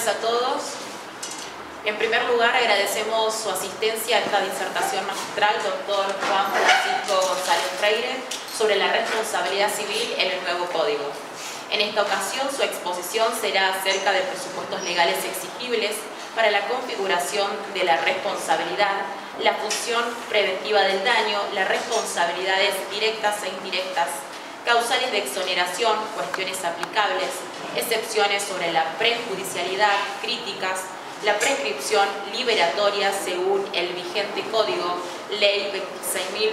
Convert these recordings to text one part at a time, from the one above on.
tardes a todos. En primer lugar, agradecemos su asistencia a esta disertación magistral, doctor Juan Francisco González Freire, sobre la responsabilidad civil en el nuevo Código. En esta ocasión, su exposición será acerca de presupuestos legales exigibles para la configuración de la responsabilidad, la función preventiva del daño, las responsabilidades directas e indirectas, causales de exoneración, cuestiones aplicables, excepciones sobre la prejudicialidad, críticas, la prescripción liberatoria según el vigente Código, Ley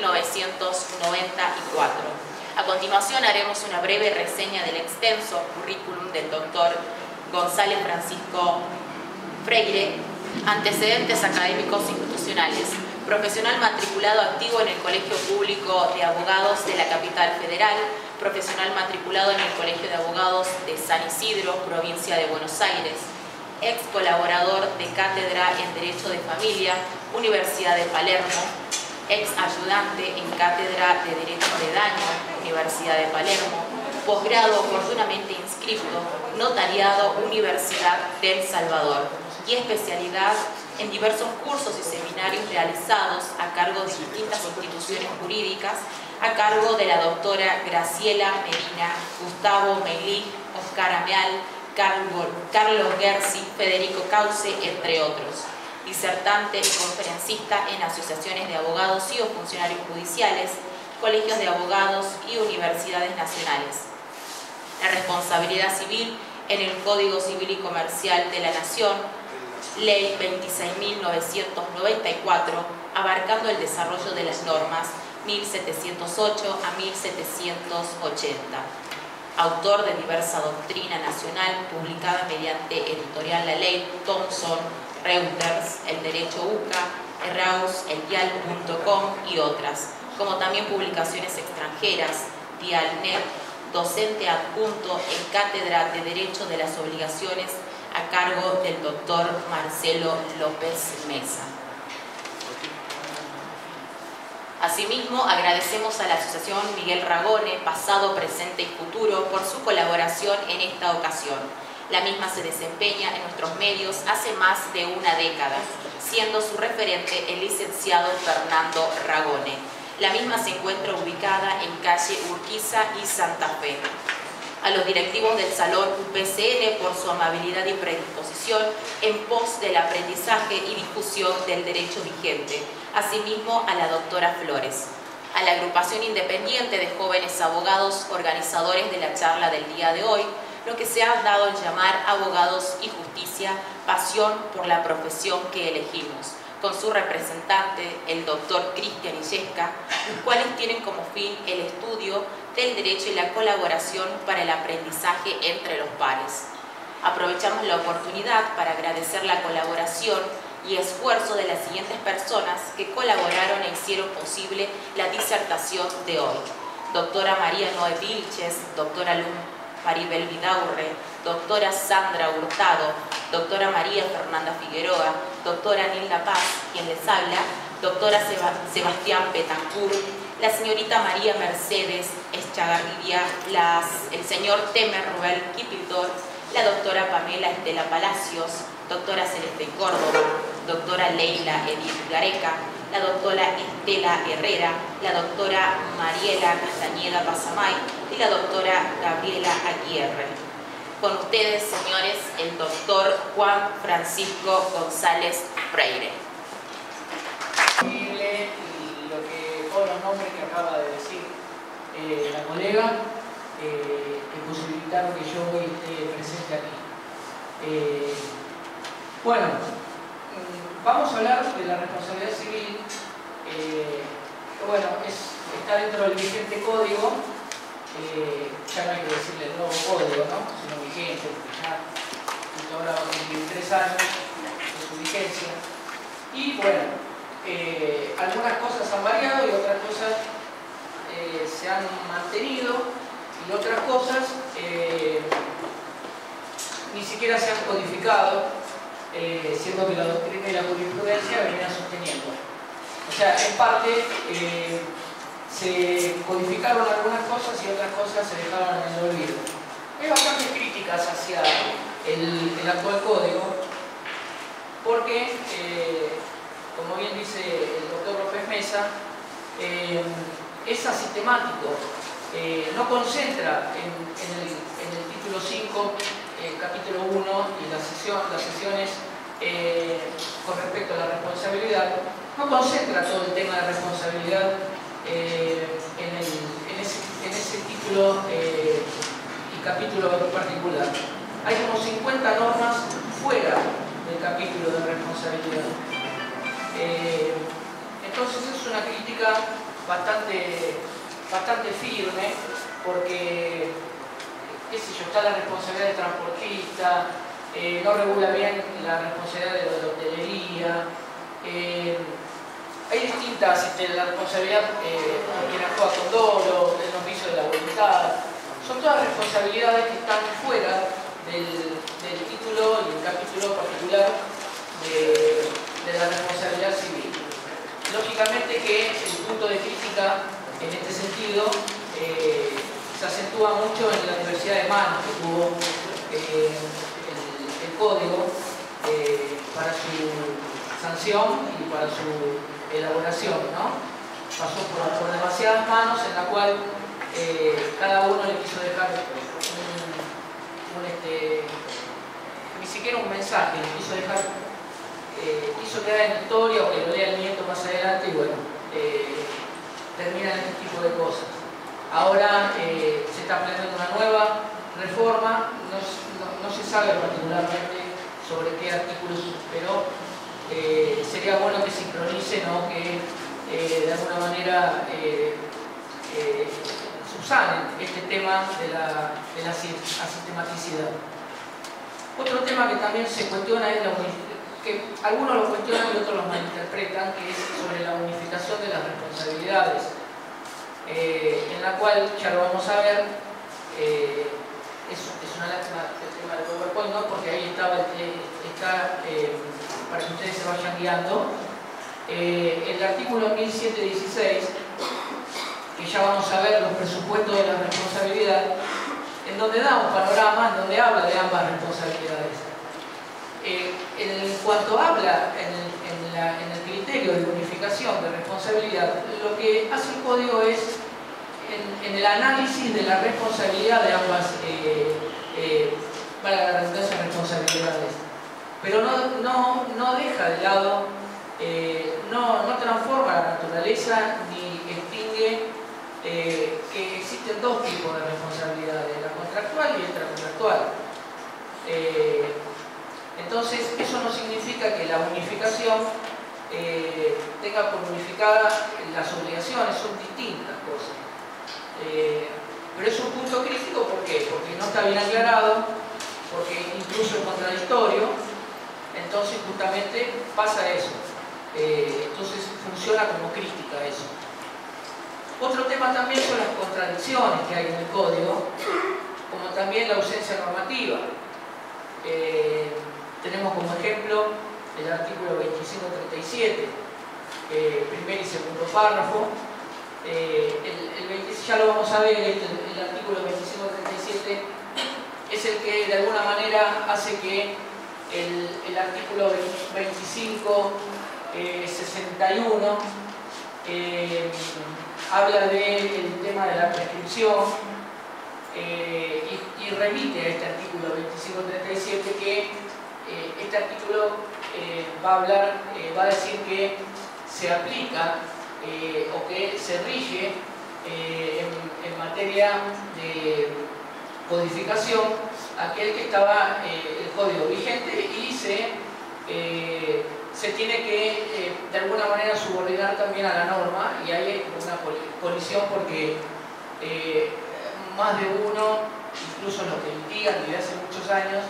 26.994. A continuación haremos una breve reseña del extenso currículum del doctor González Francisco Freire. Antecedentes académicos institucionales. Profesional matriculado activo en el Colegio Público de Abogados de la Capital Federal, profesional matriculado en el Colegio de Abogados de San Isidro, provincia de Buenos Aires, ex colaborador de cátedra en Derecho de Familia, Universidad de Palermo, ex ayudante en cátedra de Derecho de Daño, Universidad de Palermo, posgrado oportunamente inscripto, notariado, Universidad del Salvador, y especialidad en diversos cursos y seminarios realizados a cargo de distintas instituciones jurídicas, a cargo de la doctora Graciela Medina, Gustavo Meilí, Oscar Ameal, Carlos Gersi, Federico Cauce, entre otros. Disertante y conferencista en asociaciones de abogados y o funcionarios judiciales, colegios de abogados y universidades nacionales. La responsabilidad civil en el Código Civil y Comercial de la Nación, Ley 26.994, abarcando el desarrollo de las normas 1708 a 1780. Autor de diversa doctrina nacional publicada mediante editorial La Ley, Thomson, Reuters, El Derecho UCA, Erraus, eldial.com y otras, como también publicaciones extranjeras, Dialnet, docente adjunto en Cátedra de Derecho de las Obligaciones a cargo del doctor Marcelo López Mesa. Asimismo, agradecemos a la Asociación Miguel Ragone, pasado, presente y futuro, por su colaboración en esta ocasión. La misma se desempeña en nuestros medios hace más de una década, siendo su referente el licenciado Fernando Ragone. La misma se encuentra ubicada en calle Urquiza y Santa Fe. A los directivos del Salón UPCN por su amabilidad y predisposición en pos del aprendizaje y difusión del derecho vigente. Asimismo, a la doctora Flores. A la agrupación independiente de jóvenes abogados organizadores de la charla del día de hoy, lo que se ha dado en llamar Abogados y Justicia, pasión por la profesión que elegimos, con su representante, el doctor Cristian Illesca, los cuales tienen como fin el estudio del derecho y la colaboración para el aprendizaje entre los pares. Aprovechamos la oportunidad para agradecer la colaboración y esfuerzo de las siguientes personas que colaboraron e hicieron posible la disertación de hoy. Doctora María Noé Vilches, doctora Luz Maribel Vidaurre, doctora Sandra Hurtado, doctora María Fernanda Figueroa, doctora Nilda Paz, quien les habla, doctora Sebastián Betancourt, la señorita María Mercedes Echagarría, el señor Temer Rubel Kipildor, la doctora Pamela Estela Palacios, doctora Celeste Córdoba, doctora Leila Edith Gareca, la doctora Estela Herrera, la doctora Mariela Castañeda Pasamay y la doctora Gabriela Aguirre. Con ustedes, señores, el doctor Juan Francisco González Freire. Todos los nombres que acaba de decir la colega que posibilitaron que yo hoy esté presente aquí. Bueno, vamos a hablar de la responsabilidad civil, que bueno, está dentro del vigente código, ya no hay que decirle el nuevo código, ¿no? Sino vigente, porque ya ahora va a cumplir 3 años de su vigencia. Y bueno, algunas cosas han variado y otras cosas se han mantenido y otras cosas ni siquiera se han codificado, siendo que la doctrina y la jurisprudencia venían sosteniendo. O sea, en parte se codificaron algunas cosas y otras cosas se dejaron en el olvido. Hay bastantes críticas hacia el actual código, bien dice el doctor López Mesa, es asistemático, no concentra en el título 5, capítulo 1 y las sesiones con respecto a la responsabilidad, no concentra todo el tema de responsabilidad en ese título y capítulo particular. Hay como 50 normas fuera del capítulo de responsabilidad. Entonces es una crítica bastante firme, porque, qué sé yo, está la responsabilidad del transportista, no regula bien la responsabilidad de la hotelería. Hay distintas, la responsabilidad por quien actúa con dolo, el oficio de la voluntad. Son todas responsabilidades que están fuera del título y el capítulo particular de la responsabilidad civil. Lógicamente que el punto de crítica en este sentido se acentúa mucho en la diversidad de manos que tuvo el código para su sanción y para su elaboración, ¿no? Pasó por demasiadas manos en la cual cada uno le quiso dejar ni siquiera un mensaje, le quiso dejar, quiso quedar en historia o que lo lea el nieto más adelante, y bueno, terminan este tipo de cosas. Ahora se está planeando una nueva reforma, no se sabe particularmente sobre qué artículos, pero sería bueno que sincronice, ¿no? Que de alguna manera subsanen este tema de la asistematicidad. Otro tema que también se cuestiona es que algunos lo cuestionan y otros lo malinterpretan, que es sobre la unificación de las responsabilidades, en la cual, ya lo vamos a ver, es una lástima el tema del PowerPoint, ¿no? Porque ahí está para que ustedes se vayan guiando, el artículo 1716, que ya vamos a ver los presupuestos de la responsabilidad, en donde da un panorama, en donde habla de ambas responsabilidades. En cuanto habla en el criterio de unificación de responsabilidad, lo que hace el código es en el análisis de la responsabilidad de ambas, para la redundancia, responsabilidades, pero no deja de lado, no transforma la naturaleza ni extingue que existen dos tipos de responsabilidades, la contractual y extracontractual. Entonces, eso no significa que la unificación tenga por unificada las obligaciones, son distintas cosas. Pero es un punto crítico, ¿por qué? Porque no está bien aclarado, porque incluso es contradictorio, entonces justamente pasa eso. Entonces funciona como crítica eso. Otro tema también son las contradicciones que hay en el código, como también la ausencia normativa. Tenemos como ejemplo el artículo 2537, primer y segundo párrafo. Ya lo vamos a ver, el artículo 2537 es el que de alguna manera hace que el artículo 2561 habla del tema de la prescripción y remite a este artículo 2537, que este artículo va a decir que se aplica o que se rige en materia de codificación aquel que estaba el código vigente, y se tiene que de alguna manera subordinar también a la norma, y ahí hay una colisión porque más de uno, incluso los que litigan desde hace muchos años,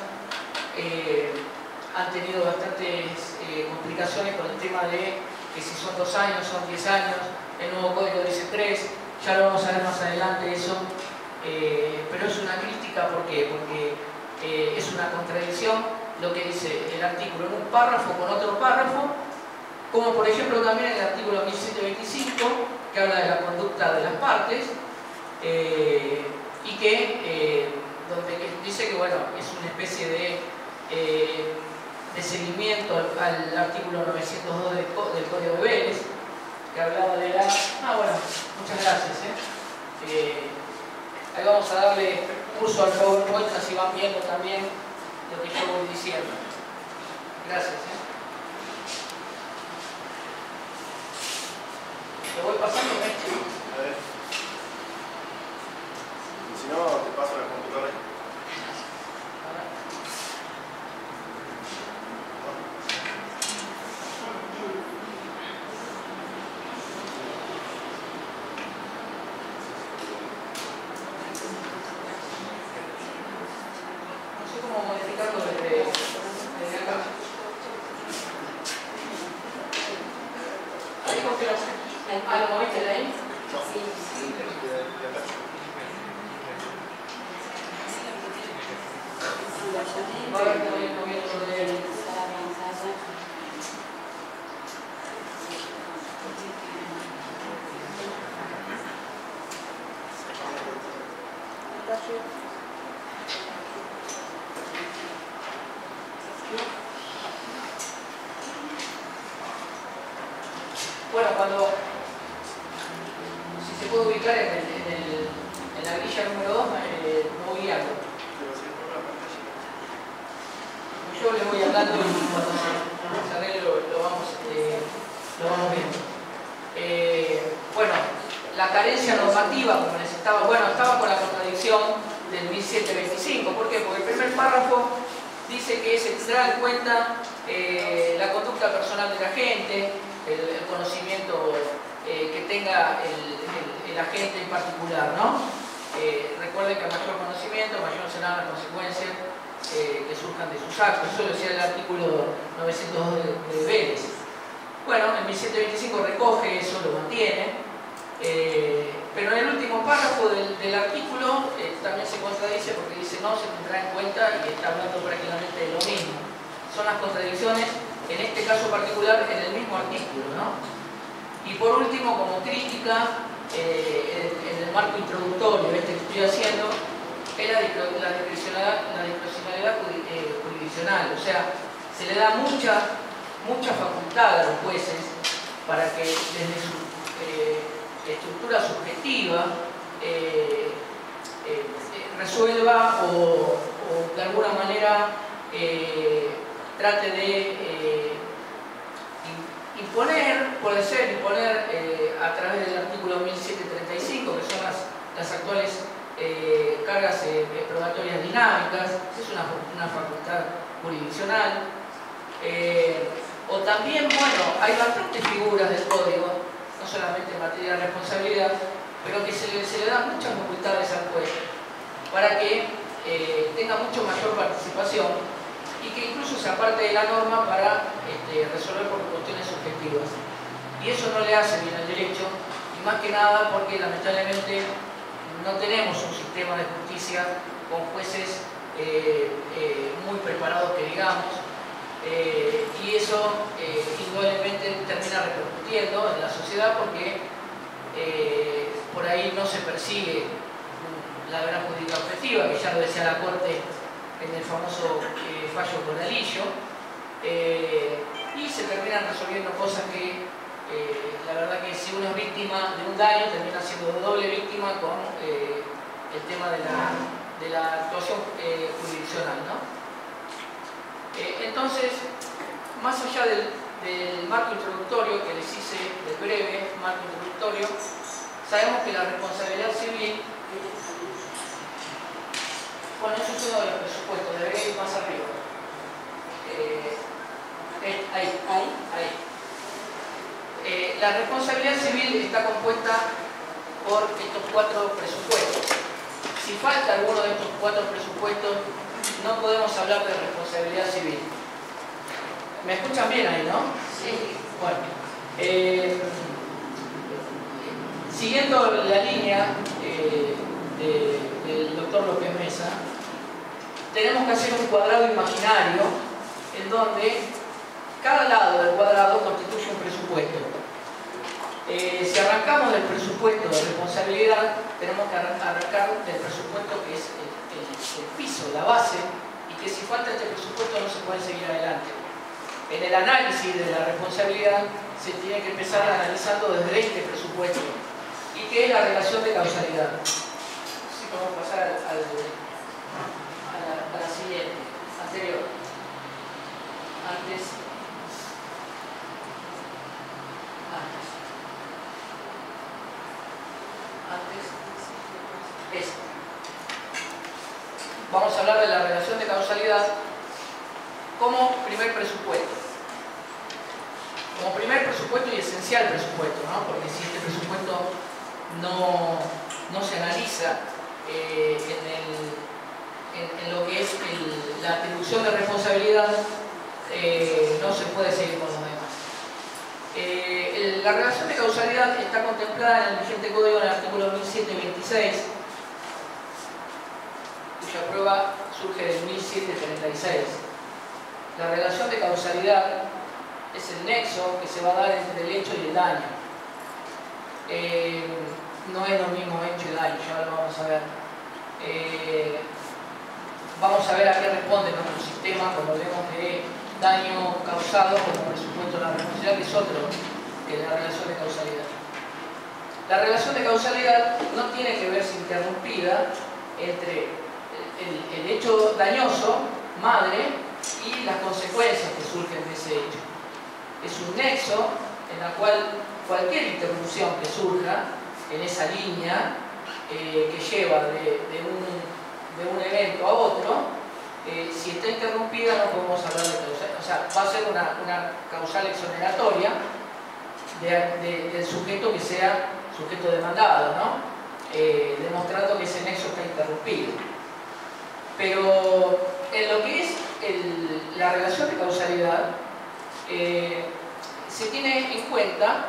han tenido bastantes complicaciones con el tema de que si son 2 años, son 10 años, el nuevo código dice 3, ya lo vamos a ver más adelante eso, pero es una crítica, ¿por qué? Porque es una contradicción lo que dice el artículo en un párrafo con otro párrafo, como por ejemplo también el artículo 1725, que habla de la conducta de las partes, y que donde dice que, bueno, es una especie de de seguimiento al artículo 902 del Código de Vélez, que hablaba de la... bueno, muchas gracias. Ahí vamos a darle curso al PowerPoint, así van viendo también lo que yo voy diciendo. Gracias. Lo voy pasando, A ver. Si no, te paso la computadora. No sé cómo modificarlo desde acá. Ahí con que ¿lo moviste de ahí? Sí. Ahora te voy moviendo de él. Bueno, si se puede ubicar en la grilla número 2, me voy guiando. Yo les voy hablando y cuando se arregle lo vamos viendo. Bueno, la carencia normativa, como les estaba con la contradicción del 1725. ¿Por qué? Porque el primer párrafo dice que se tendrá en cuenta la conducta personal del agente, el conocimiento que tenga el agente en particular, ¿no? Recuerden que a mayor conocimiento, mayor serán las consecuencias que surjan de sus actos. Eso lo decía el artículo 902 de Vélez. Bueno, el 1725 recoge eso, lo mantiene, pero en el último párrafo del artículo también se contradice porque dice no se tendrá en cuenta y está hablando prácticamente de lo mismo. Son las contradicciones, en este caso particular, en el mismo artículo, ¿no? Y por último, como crítica, en el marco introductorio que estoy haciendo, es la discrecionalidad jurisdiccional. O sea, se le da mucha facultad a los jueces para que desde su estructura subjetiva resuelva o de alguna manera trate de imponer, puede ser imponer a través del artículo 1735, que son las actuales cargas probatorias dinámicas. Es una facultad jurisdiccional. O también, bueno, hay bastantes figuras del código, no solamente en materia de responsabilidad, pero que se le dan muchas facultades al juez para que tenga mucho mayor participación y que incluso se aparte de la norma para resolver por cuestiones subjetivas. Y eso no le hace bien al derecho, y más que nada porque lamentablemente no tenemos un sistema de justicia con jueces muy preparados, que digamos, y eso indudablemente termina repercutiendo en la sociedad porque por ahí no se persigue la verdad jurídica objetiva, que ya lo decía la Corte en el famoso fallo Coralillo, y se terminan resolviendo cosas que la verdad que si uno es víctima de un daño termina siendo doble víctima con el tema de la actuación jurisdiccional, ¿no? Entonces, más allá del marco introductorio que les hice, del breve marco introductorio, sabemos que la responsabilidad civil, bueno, eso es uno de los presupuestos, debería ir más arriba. Ahí. La responsabilidad civil está compuesta por estos 4 presupuestos. Si falta alguno de estos 4 presupuestos, no podemos hablar de responsabilidad civil. ¿Me escuchan bien ahí, no? Sí. Bueno, siguiendo la línea del doctor López Mesa, tenemos que hacer un cuadrado imaginario en donde cada lado del cuadrado constituye un presupuesto. Si arrancamos del presupuesto de responsabilidad, tenemos que arrancar del presupuesto que es el piso, la base, y que si falta este presupuesto no se puede seguir adelante. En el análisis de la responsabilidad se tiene que empezar analizando desde este presupuesto, y que es la relación de causalidad. Así que vamos a pasar a la siguiente, anterior. Antes. Esta. Vamos a hablar de la relación de causalidad como primer presupuesto. Como primer presupuesto y esencial presupuesto, ¿no? Porque si este presupuesto no se analiza en lo que es la atribución de responsabilidad, no se puede seguir con los demás. La relación de causalidad está contemplada en el vigente código en el artículo 1726, cuya prueba surge del 1736. La relación de causalidad es el nexo que se va a dar entre el hecho y el daño. No es lo mismo hecho y daño, ya lo vamos a ver. Vamos a ver a qué responde nuestro sistema cuando hablemos de daño causado como presupuesto de la responsabilidad, que es otro que la relación de causalidad. La relación de causalidad no tiene que verse interrumpida entre el hecho dañoso, madre, y las consecuencias que surgen de ese hecho. Es un nexo en la cual cualquier interrupción que surja en esa línea que lleva de un evento a otro, si está interrumpida no podemos hablar de causal. O sea, va a ser una causal exoneratoria del sujeto que sea sujeto demandado, ¿no? Demostrando que ese nexo está interrumpido. Pero en lo que es la relación de causalidad, se tiene en cuenta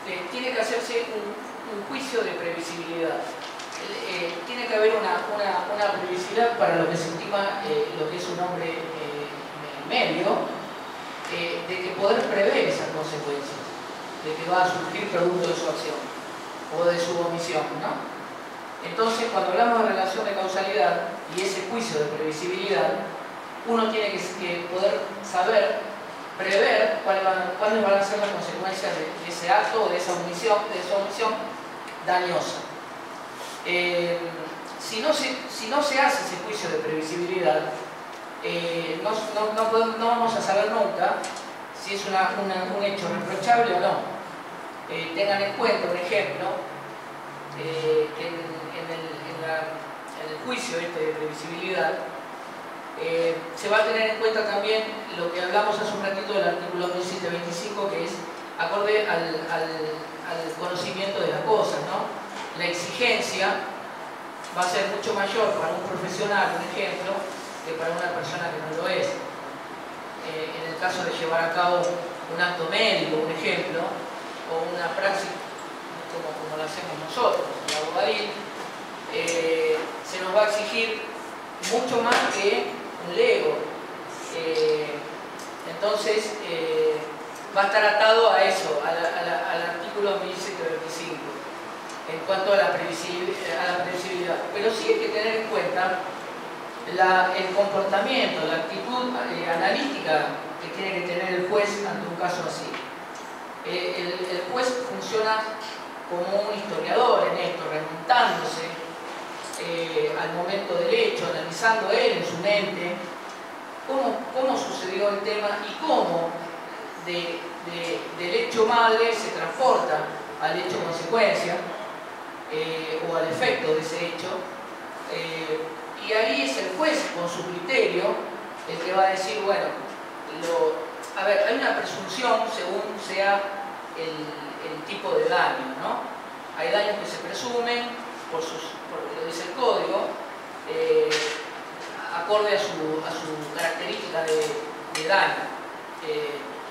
que tiene que hacerse un juicio de previsibilidad. Tiene que haber una previsibilidad para lo que se estima lo que es un hombre medio, de que poder prever esas consecuencias, de que va a surgir producto de su acción o de su omisión, ¿no? Entonces, cuando hablamos de relación de causalidad y ese juicio de previsibilidad, uno tiene que poder saber, prever cuáles van a ser las consecuencias de ese acto o de esa omisión dañosa. Si no se hace ese juicio de previsibilidad, no vamos a saber nunca si es un hecho reprochable o no. Tengan en cuenta, por ejemplo, que en el juicio de previsibilidad se va a tener en cuenta también lo que hablamos hace un ratito del artículo 1725, que es acorde al conocimiento de las cosas, ¿no? La exigencia va a ser mucho mayor para un profesional, por ejemplo, que para una persona que no lo es. En el caso de llevar a cabo un acto médico, por ejemplo, o una praxis como lo hacemos nosotros, el abogadil, se nos va a exigir mucho más que un lego. Entonces, va a estar atado a eso, al artículo 1725, en cuanto a la previsibilidad. Pero sí hay que tener en cuenta el comportamiento, la actitud analítica que tiene que tener el juez ante un caso así. El juez funciona como un historiador en esto, remontándose al momento del hecho, analizando él en su mente cómo sucedió el tema y cómo del hecho madre se transporta al hecho consecuencia o al efecto de ese hecho, y ahí es el juez con su criterio el que va a decir, bueno, a ver, hay una presunción según sea el tipo de daño, ¿no? Hay daños que se presumen por lo dice el código, acorde a su característica de daño.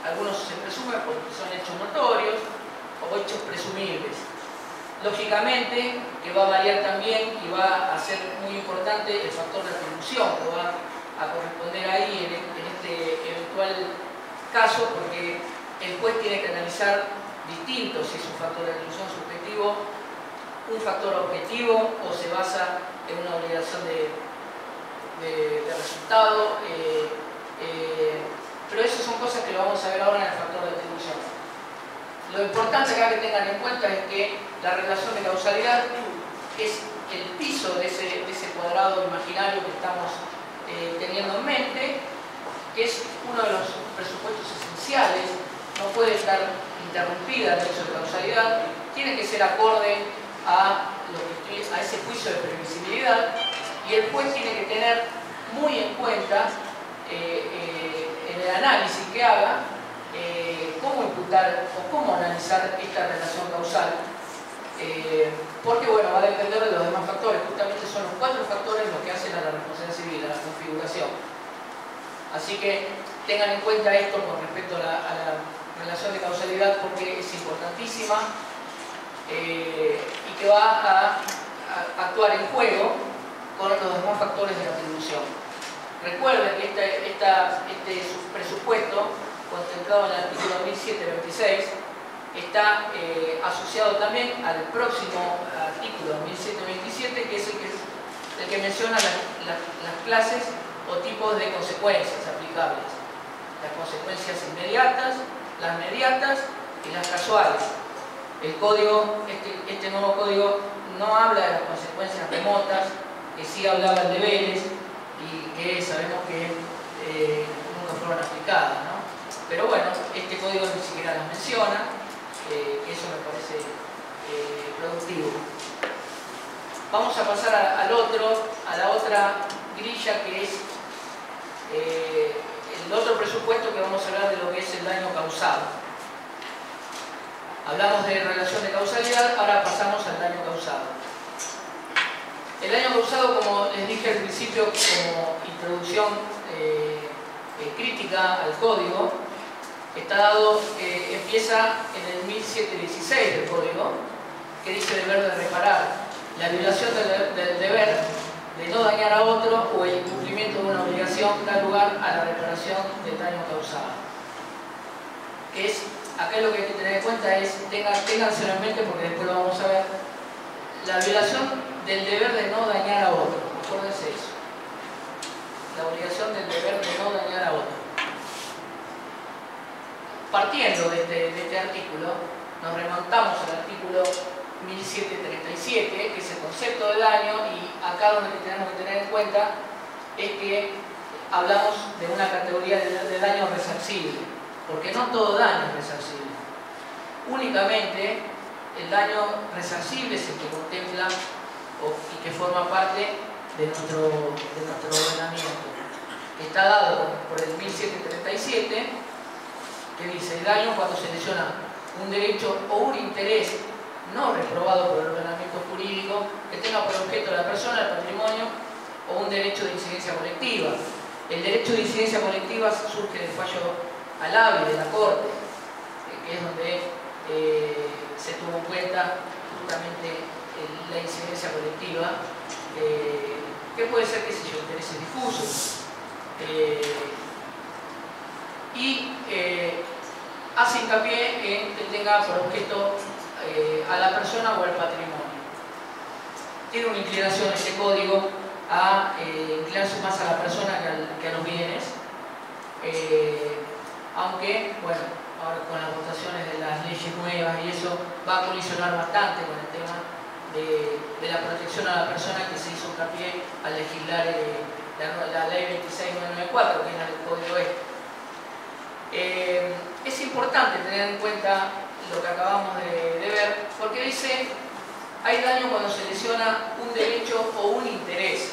Algunos se presumen porque son hechos notorios o hechos presumibles. Lógicamente que va a variar también y va a ser muy importante el factor de atribución que va a corresponder ahí en este eventual caso, porque el juez tiene que analizar distinto si es un factor de atribución subjetivo, un factor objetivo o se basa en una obligación de resultado, pero esas son cosas que lo vamos a ver ahora en el factor de atribución. Lo importante acá que tengan en cuenta es que la relación de causalidad es el piso de ese cuadrado imaginario que estamos teniendo en mente, que es uno de los presupuestos esenciales. No puede estar interrumpida el hecho de causalidad, tiene que ser acorde a ese juicio de previsibilidad, y el juez tiene que tener muy en cuenta en el análisis que haga cómo imputar o cómo analizar esta relación causal, porque bueno, va a depender de los demás factores. Justamente son los 4 factores los que hacen a la responsabilidad civil, a la configuración. Así que tengan en cuenta esto con respecto a la relación de causalidad, porque es importantísima y que va a actuar en juego con los demás factores de la atribución. Recuerden que este presupuesto contemplado en el artículo 2726 está asociado también al próximo artículo 1727, que es el que menciona las clases o tipos de consecuencias aplicables. Las consecuencias inmediatas, las mediatas y las casuales. El código, este nuevo código no habla de las consecuencias remotas, que sí hablaba de deberes y que sabemos que nunca fueron aplicadas, ¿no? Pero bueno, este código ni siquiera las menciona, eso me parece productivo. Vamos a pasar a la otra grilla, que es el otro presupuesto, que vamos a hablar de lo que es el daño causado. Hablamos de relación de causalidad, ahora pasamos al daño causado. El daño causado, como les dije al principio, como introducción crítica al código, está dado, empieza en el 1716 del código, que dice deber de reparar. La violación del deber de no dañar a otro o el incumplimiento de una obligación da lugar a la reparación del daño causado. Acá lo que hay que tener en cuenta es, ténganselo en mente porque después lo vamos a ver, la violación del deber de no dañar a otro. Acuérdense eso. La obligación del deber de no dañar a otro. Partiendo de este artículo, nos remontamos al artículo 1737, que es el concepto de daño, y acá lo que tenemos que tener en cuenta es que hablamos de una categoría de daño resarcible, porque no todo daño es resarcible. Únicamente el daño resarcible es el que contempla y que forma parte de nuestro ordenamiento. Está dado por el 1737, que dice: el daño cuando se lesiona un derecho o un interés no reprobado por el ordenamiento jurídico que tenga por objeto la persona, el patrimonio o un derecho de incidencia colectiva. El derecho de incidencia colectiva surge del fallo Alavi de la Corte, que es donde se tuvo en cuenta justamente la incidencia colectiva, que puede ser, qué sé yo, intereses difusos, y hace hincapié en que tenga por objeto a la persona o al patrimonio. Tiene una inclinación este código a inclinarse más a la persona que a los bienes, aunque, bueno, ahora con las votaciones de las leyes nuevas y eso va a colisionar bastante con el tema de la protección a la persona que se hizo hincapié al legislar la ley 26994, que es el código este. Es importante tener en cuenta lo que acabamos de ver, porque dice: hay daño cuando se lesiona un derecho o un interés.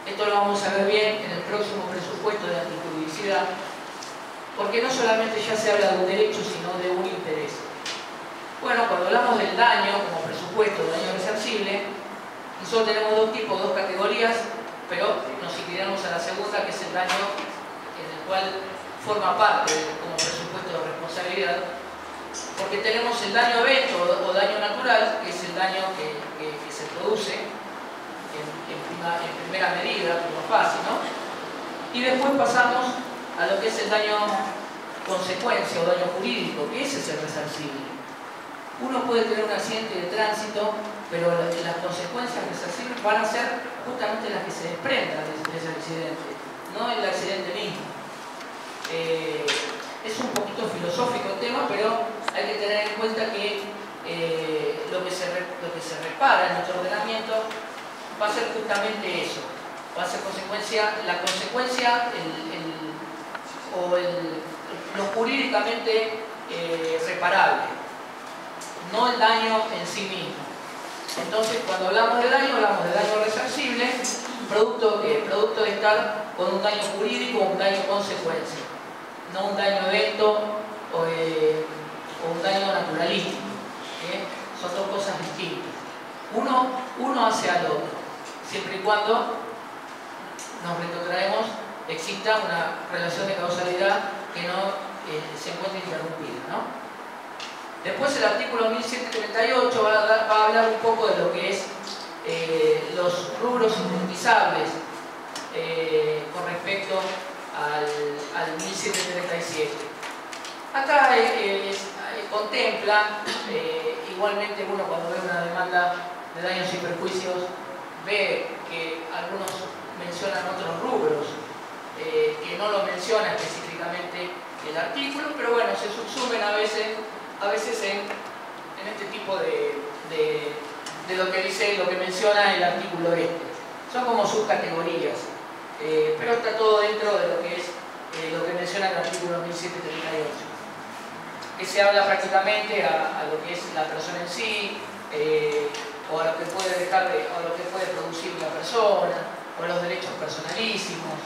Esto lo vamos a ver bien en el próximo presupuesto de antijuridicidad, porque no solamente ya se habla de un derecho, sino de un interés. Bueno, cuando hablamos del daño como presupuesto, daño resarcible, nosotros tenemos dos tipos, dos categorías, pero nos inclinamos a la segunda, que es el daño en el cual forma parte como presupuesto de responsabilidad, porque tenemos el daño evento o daño natural, que es el daño que se produce en primera medida, prima facie, ¿no? Y después pasamos a lo que es el daño consecuencia o daño jurídico, que ese es el resarcible. Uno puede tener un accidente de tránsito, pero las consecuencias resarcibles van a ser justamente las que se desprendan de ese accidente, no el accidente mismo. Es hay que tener en cuenta que lo que se repara en nuestro ordenamiento va a ser justamente eso, va a ser la consecuencia, lo jurídicamente reparable, no el daño en sí mismo. Entonces, cuando hablamos de daño resarcible, producto de estar con un daño jurídico o un daño consecuencia, no un daño evento o un daño naturalístico. Son dos cosas distintas. Uno hace al otro, siempre y cuando nos retrotraemos, exista una relación de causalidad que no se encuentre interrumpida, ¿no? Después el artículo 1738 va a hablar un poco de lo que es los rubros indemnizables con respecto al 1737. Acá contempla, igualmente uno cuando ve una demanda de daños y perjuicios ve que algunos mencionan otros rubros, que no lo menciona específicamente el artículo, pero bueno, se subsumen a veces en este tipo de lo que dice, lo que menciona el artículo este. Son como subcategorías, pero está todo dentro de lo que es lo que menciona el artículo 1738, que se habla prácticamente a lo que es la persona en sí, o a lo que puede o lo que puede producir la persona, o los derechos personalísimos.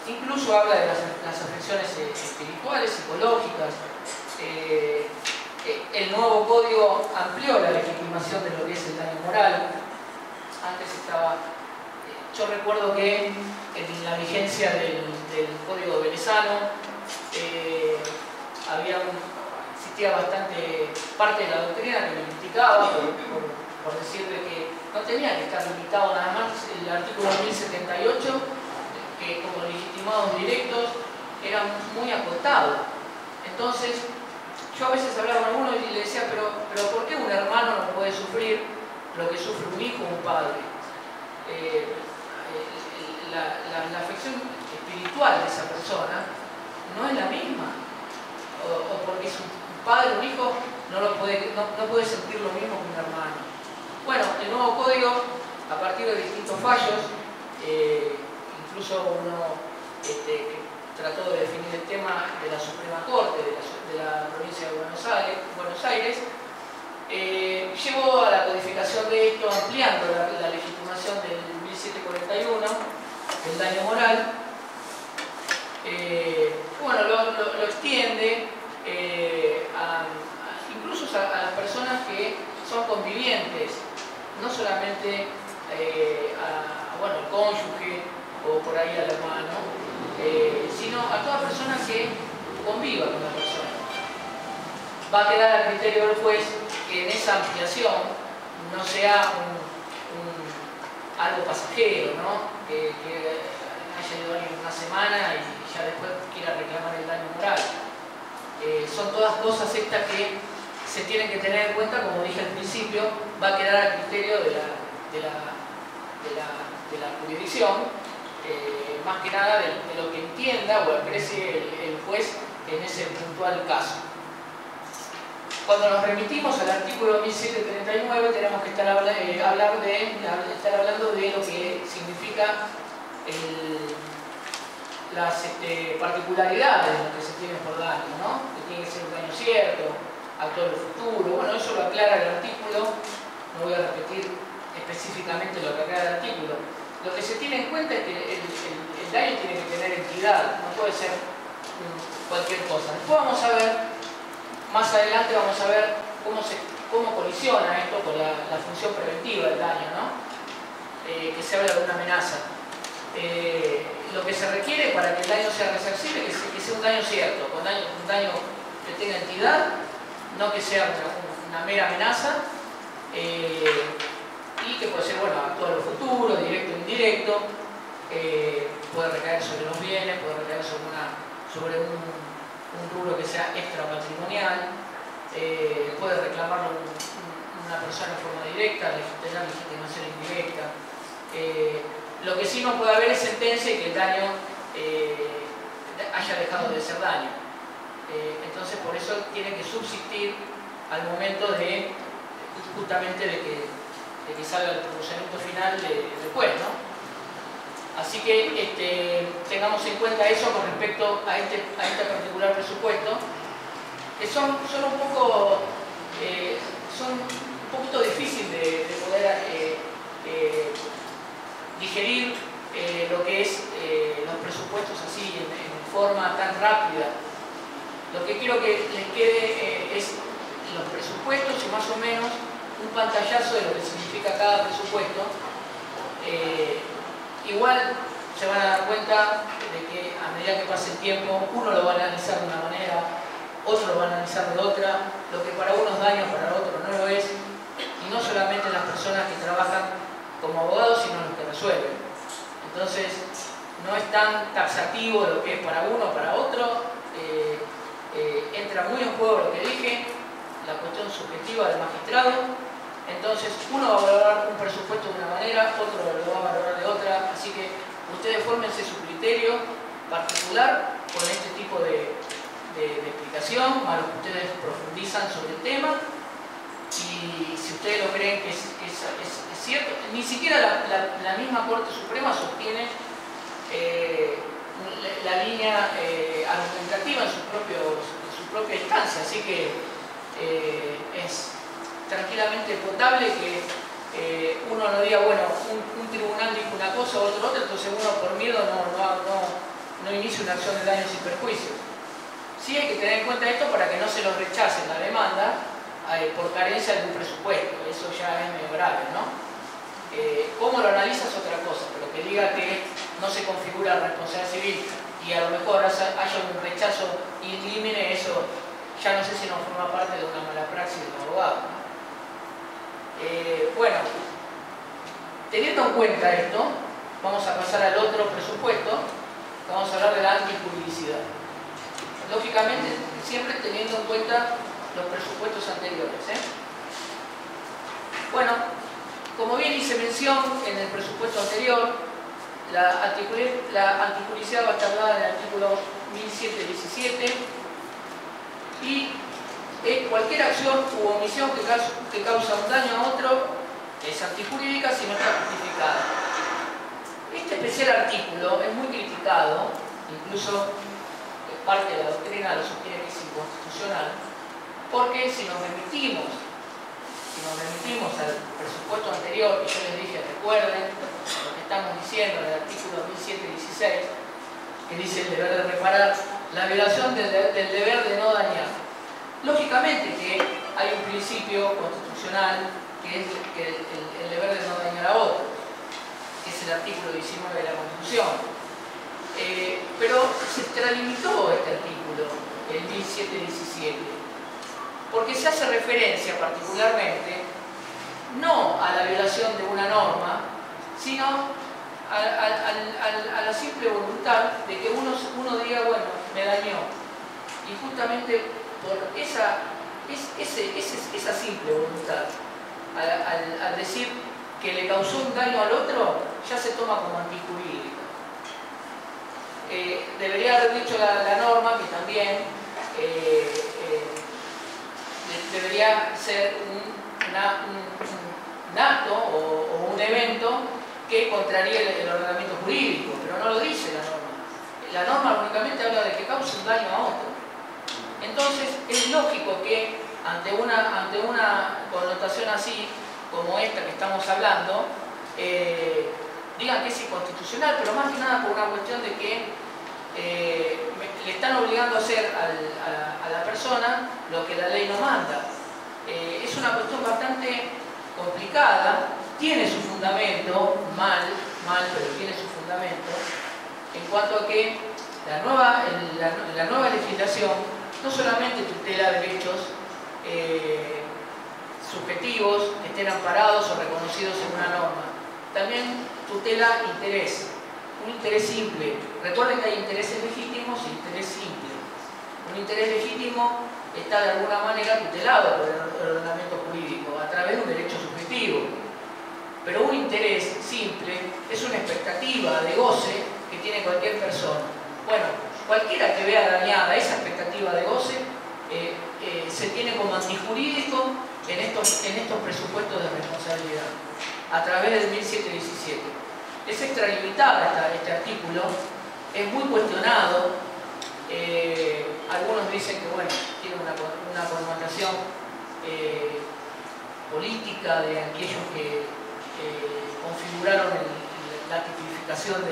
Incluso habla de las afecciones espirituales, psicológicas. El nuevo código amplió la legitimación de lo que es el daño moral. Antes estaba, yo recuerdo que en la vigencia del código velezano existía bastante parte de la doctrina que lo criticaba por decirle que no tenía que estar limitado nada más. El artículo 1078, que como legitimados directos era muy acotado. Entonces yo a veces hablaba con alguno y le decía, pero ¿por qué un hermano no puede sufrir lo que sufre un hijo o un padre? La afección espiritual de esa persona no es la misma, o porque es un padre o un hijo no puede sentir lo mismo que un hermano. Bueno, el nuevo código, a partir de distintos fallos, incluso uno trató de definir el tema de la Suprema Corte de la provincia de Buenos Aires, llevó a la codificación de esto, ampliando la legitimación del 1741, el daño moral. Bueno, lo extiende incluso a las personas que son convivientes, no solamente al cónyuge o por ahí al hermano, sino a toda persona que conviva con la persona. Va a quedar a criterio del juez que en esa ampliación no sea algo pasajero, ¿no? Que haya ido alguien una semana y ya después quiera reclamar el daño moral. Son todas cosas estas que se tienen que tener en cuenta, como dije al principio, va a quedar a criterio de la jurisdicción, más que nada de lo que entienda o aprecie el juez en ese puntual caso. Cuando nos remitimos al artículo 1739 tenemos que estar hablando de lo que significa las particularidades de lo que se tiene por daño, ¿no? Que tiene que ser un daño cierto, actual o futuro. Bueno, eso lo aclara el artículo, no voy a repetir específicamente lo que aclara el artículo. Lo que se tiene en cuenta es que el daño tiene que tener entidad, no puede ser cualquier cosa. Después vamos a ver, más adelante vamos a ver cómo colisiona esto con la función preventiva del daño, ¿no? Que se habla de una amenaza. Lo que se requiere para que el daño sea resarcible es que sea un daño cierto, un daño que tenga entidad, no que sea una mera amenaza, y que puede ser, bueno, actual o futuro, directo o indirecto, puede recaer sobre los bienes, puede recaer sobre un rubro que sea extrapatrimonial, puede reclamarlo una persona en forma directa, tener legitimación indirecta. Lo que sí no puede haber es sentencia y que el daño haya dejado de ser daño. Entonces por eso tiene que subsistir al momento de justamente de que salga el pronunciamiento final después, ¿no? Así que tengamos en cuenta eso con respecto a este particular presupuesto, que son un poquito difícil de poder digerir lo que es los presupuestos así en forma tan rápida. Lo que quiero que les quede es los presupuestos y más o menos un pantallazo de lo que significa cada presupuesto. Igual se van a dar cuenta de que a medida que pase el tiempo, uno lo va a analizar de una manera, otro lo va a analizar de otra, lo que para uno es daño, para otro no lo es, y no solamente las personas que trabajan como abogados, sino los que resuelven. Entonces, no es tan taxativo lo que es para uno o para otro, entra muy en juego lo que dije, la cuestión subjetiva del magistrado. Entonces, uno va a valorar un presupuesto de una manera, otro lo va a valorar de otra, así que ustedes fórmense su criterio particular con este tipo de explicación, a lo que ustedes profundizan sobre el tema, y si ustedes lo creen que es cierto, ni siquiera la misma Corte Suprema sostiene la línea argumentativa en su propia instancia, así que es tranquilamente potable que uno no diga, bueno, un tribunal dijo una cosa, otro otra, entonces uno por miedo no inicia una acción de daños y perjuicios. Sí hay que tener en cuenta esto para que no se los rechacen la demanda por carencia de un presupuesto, eso ya es medio grave, ¿no? Cómo lo analiza es otra cosa, pero que diga que no se configura responsabilidad civil y a lo mejor haya un rechazo in limine, eso ya no sé si no forma parte de una mala praxis del abogado, ¿no? Bueno, teniendo en cuenta esto, vamos a pasar al otro presupuesto, vamos a hablar de la antijuridicidad. Lógicamente, siempre teniendo en cuenta los presupuestos anteriores, Bueno, como bien hice mención en el presupuesto anterior, la antijuridicidad va a estar dada en el artículo 1717 y cualquier acción u omisión que causa un daño a otro es antijurídica si no está justificada. Este especial artículo es muy criticado, incluso parte de la doctrina lo sostiene que es inconstitucional, porque si nos remitimos al presupuesto anterior, que yo les dije, recuerden lo que estamos diciendo en el artículo 1716, que dice el deber de reparar, la violación del deber de no dañar. Lógicamente que hay un principio constitucional que es el deber de no dañar a otro, que es el artículo 19 de la Constitución. Pero se extralimitó este artículo, el 1717, porque se hace referencia particularmente no a la violación de una norma, sino a la simple voluntad de que uno diga, bueno, me dañó. Y justamente por esa simple voluntad, al decir que le causó un daño al otro, ya se toma como antijurídico. Debería haber dicho la norma que también debería ser un acto o un evento que contraría el ordenamiento jurídico, pero no lo dice la norma. La norma únicamente habla de que causa un daño a otro. Entonces es lógico que ante una connotación así como esta que estamos hablando, digan que es inconstitucional, pero más que nada por una cuestión de que le están obligando a hacer a la persona lo que la ley no manda. Es una cuestión bastante complicada, tiene su fundamento, mal, pero tiene su fundamento, en cuanto a que la nueva legislación no solamente tutela derechos subjetivos que estén amparados o reconocidos en una norma, también tutela interés, un interés simple. Recuerden que hay intereses legítimos y interés simple. Un interés legítimo está de alguna manera tutelado por el ordenamiento jurídico a través de un derecho subjetivo. Pero un interés simple es una expectativa de goce que tiene cualquier persona. Bueno, cualquiera que vea dañada esa expectativa de goce, se tiene como antijurídico en estos presupuestos de responsabilidad, a través del 1717. Es extralimitada este artículo, es muy cuestionado. Algunos dicen que bueno, tiene una connotación política de aquellos que configuraron la tipificación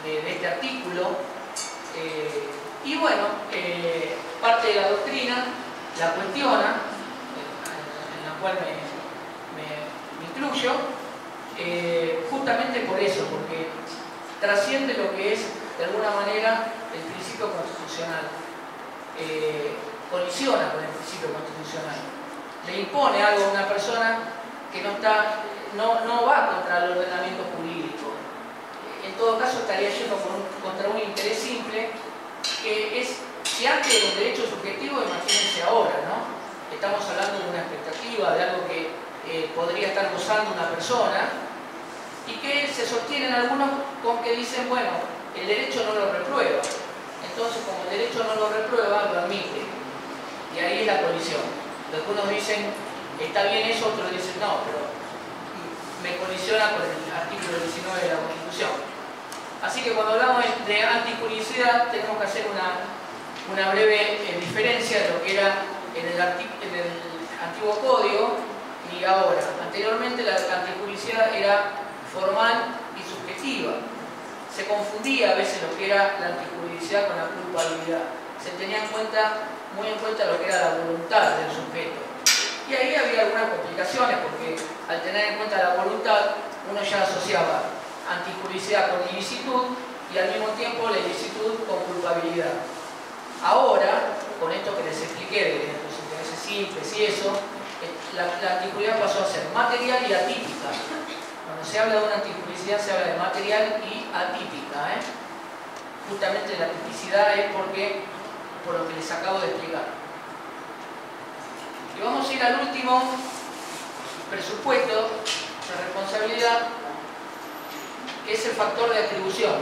de este artículo. Y bueno, parte de la doctrina la cuestiona, en la cual me incluyo, justamente por eso, porque trasciende lo que es, de alguna manera, el principio constitucional, colisiona con el principio constitucional, le impone algo a una persona que no va contra el ordenamiento jurídico. En todo caso estaría yendo contra un interés simple, que es, si antes era un derecho subjetivo, imagínense ahora, ¿no? Estamos hablando de una expectativa, de algo que podría estar gozando una persona, y que se sostienen algunos con que dicen, bueno, el derecho no lo reprueba. Entonces, como el derecho no lo reprueba, lo admite. Y ahí es la colisión. Algunos dicen, está bien eso, otros dicen, no, pero me colisiona con el artículo 19 de la Constitución. Así que cuando hablamos de antijuridicidad, tenemos que hacer una breve diferencia de lo que era en el antiguo código y ahora. Anteriormente la antijuridicidad era formal y subjetiva. Se confundía a veces lo que era la antijuridicidad con la culpabilidad. Se tenía muy en cuenta lo que era la voluntad del sujeto. Y ahí había algunas complicaciones, porque al tener en cuenta la voluntad, uno ya asociaba antijuridicidad con ilicitud y al mismo tiempo la ilicitud con culpabilidad. Ahora, con esto que les expliqué de los intereses simples y eso, la antijuridicidad pasó a ser material y atípica. Cuando se habla de una antijuridicidad se habla de material y atípica. Justamente la tipicidad es por lo que les acabo de explicar. Y vamos a ir al último presupuesto de responsabilidad, que es el factor de atribución.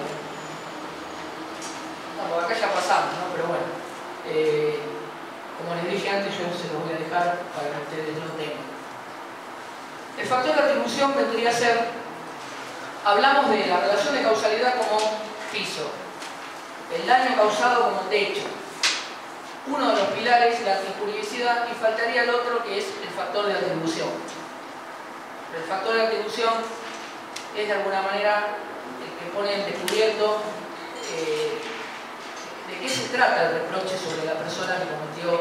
Bueno, acá ya pasamos, ¿no? Pero bueno, como les dije antes, yo se los voy a dejar para que ustedes lo tengan. El factor de atribución vendría a ser, hablamos de la relación de causalidad como piso, el daño causado como techo, uno de los pilares, la antijuridicidad, y faltaría el otro, que es el factor de atribución. El factor de atribución es de alguna manera el que pone en descubierto de qué se trata el reproche sobre la persona que cometió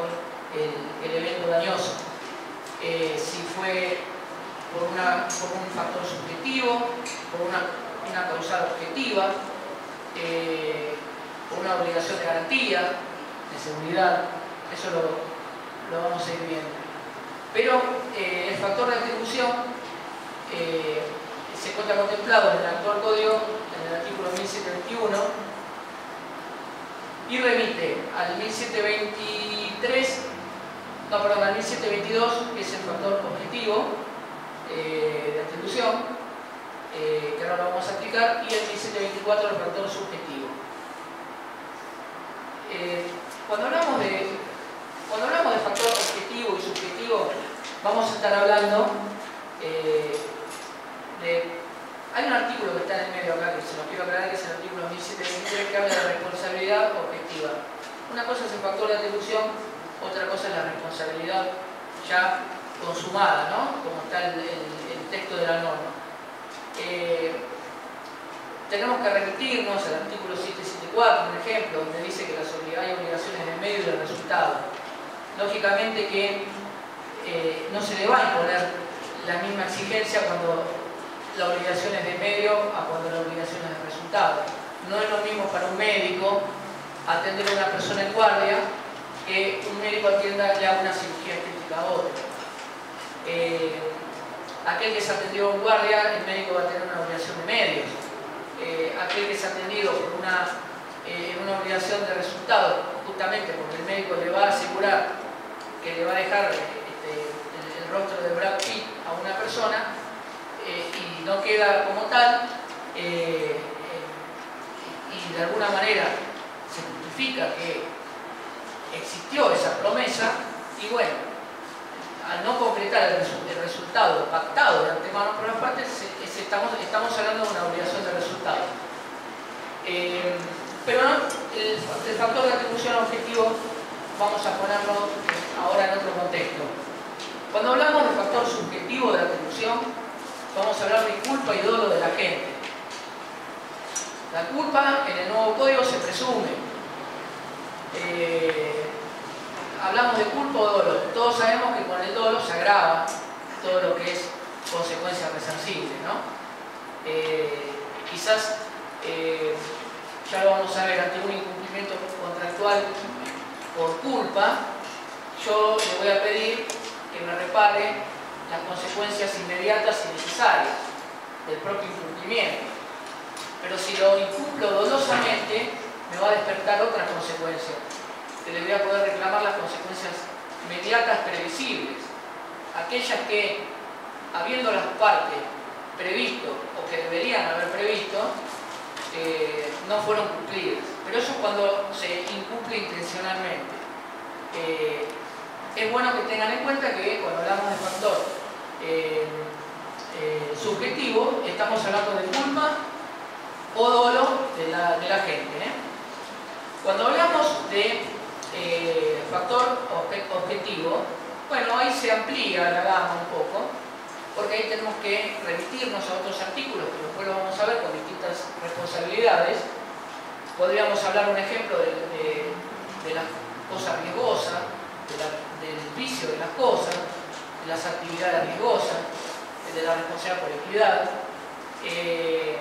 el evento dañoso. Si fue por un factor subjetivo, por una causal objetiva, por una obligación de garantía, de seguridad. Eso lo vamos a ir viendo. Pero el factor de atribución se encuentra contemplado en el actual código, en el artículo 1721, y remite al 1722, que es el factor objetivo de atribución, que ahora lo vamos a explicar, y el 1724, el factor subjetivo. Cuando hablamos de factor objetivo y subjetivo, vamos a estar hablando hay un artículo que está en el medio acá, que se lo quiero aclarar, que es el artículo 1723, que habla de responsabilidad objetiva. Una cosa es el factor de atribución, otra cosa es la responsabilidad ya consumada, ¿no? Como está el texto de la norma. Tenemos que remitirnos al artículo 774, por ejemplo, donde dice que hay obligaciones del medio y del resultado. Lógicamente que no se le va a imponer la misma exigencia cuando la obligación es de medio a cuando la obligación es de resultado. No es lo mismo para un médico atender a una persona en guardia que un médico atienda ya una cirugía estética a otra. Aquel que se atendió en guardia, el médico va a tener una obligación de medios. Aquel que se ha atendido por una obligación de resultado, justamente porque el médico le va a asegurar que le va a dejar el rostro de Brad Pitt a una persona, y no queda como tal, y de alguna manera se significa que existió esa promesa y bueno, al no concretar el resultado pactado de antemano por las partes, estamos hablando de una obligación de resultado. Pero no, el factor de atribución objetivo vamos a ponerlo ahora en otro contexto. Cuando hablamos del factor subjetivo de atribución, vamos a hablar de culpa y dolo de la gente. La culpa en el nuevo código se presume. Hablamos de culpa o dolo. Todos sabemos que con el dolo se agrava todo lo que es consecuencia resarcible, ¿no? Quizás ya lo vamos a ver, ante un incumplimiento contractual por culpa, yo le voy a pedir que me repare las consecuencias inmediatas y necesarias del propio incumplimiento. Pero si lo incumplo dolosamente, me va a despertar otra consecuencia, que le voy a poder reclamar las consecuencias inmediatas previsibles, aquellas que, habiendo las partes previsto o que deberían haber previsto, no fueron cumplidas. Pero eso es cuando se incumple intencionalmente. Es bueno que tengan en cuenta que cuando hablamos de factor subjetivo, estamos hablando de culpa o dolo de la gente. Cuando hablamos de factor objetivo, bueno, ahí se amplía la gama un poco, porque ahí tenemos que remitirnos a otros artículos, que después lo vamos a ver con distintas responsabilidades. Podríamos hablar, un ejemplo, de las cosas riesgosas, del vicio de las cosas, de las actividades riesgosas, de la responsabilidad por equidad, de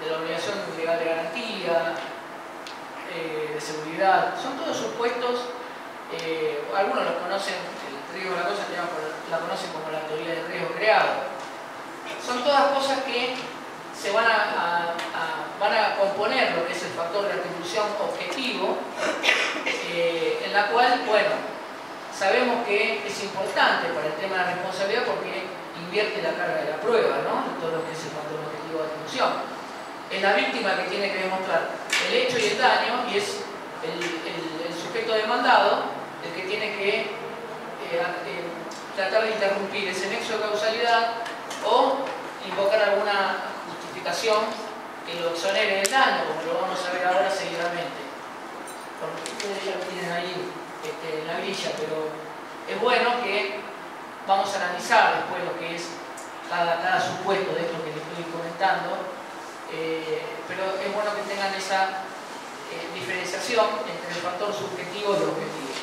la obligación legal de garantía, de seguridad. Son todos supuestos, algunos los conocen, el riesgo de la cosa la conocen como la teoría del riesgo creado. Son todas cosas que se van a componer lo que es el factor de atribución objetivo, en la cual, bueno, sabemos que es importante para el tema de la responsabilidad porque invierte la carga de la prueba, ¿no? En todo lo que es el factor objetivo de atribución. Es la víctima que tiene que demostrar el hecho y el daño, y es el sujeto demandado el que tiene que tratar de interrumpir ese nexo de causalidad o invocar alguna justificación que lo exonere del daño, como lo vamos a ver ahora seguidamente. Porque ustedes ya lo tienen ahí en la grilla, pero es bueno que vamos a analizar después lo que es cada supuesto de esto que les estoy comentando, pero es bueno que tengan esa diferenciación entre el factor subjetivo y el objetivo.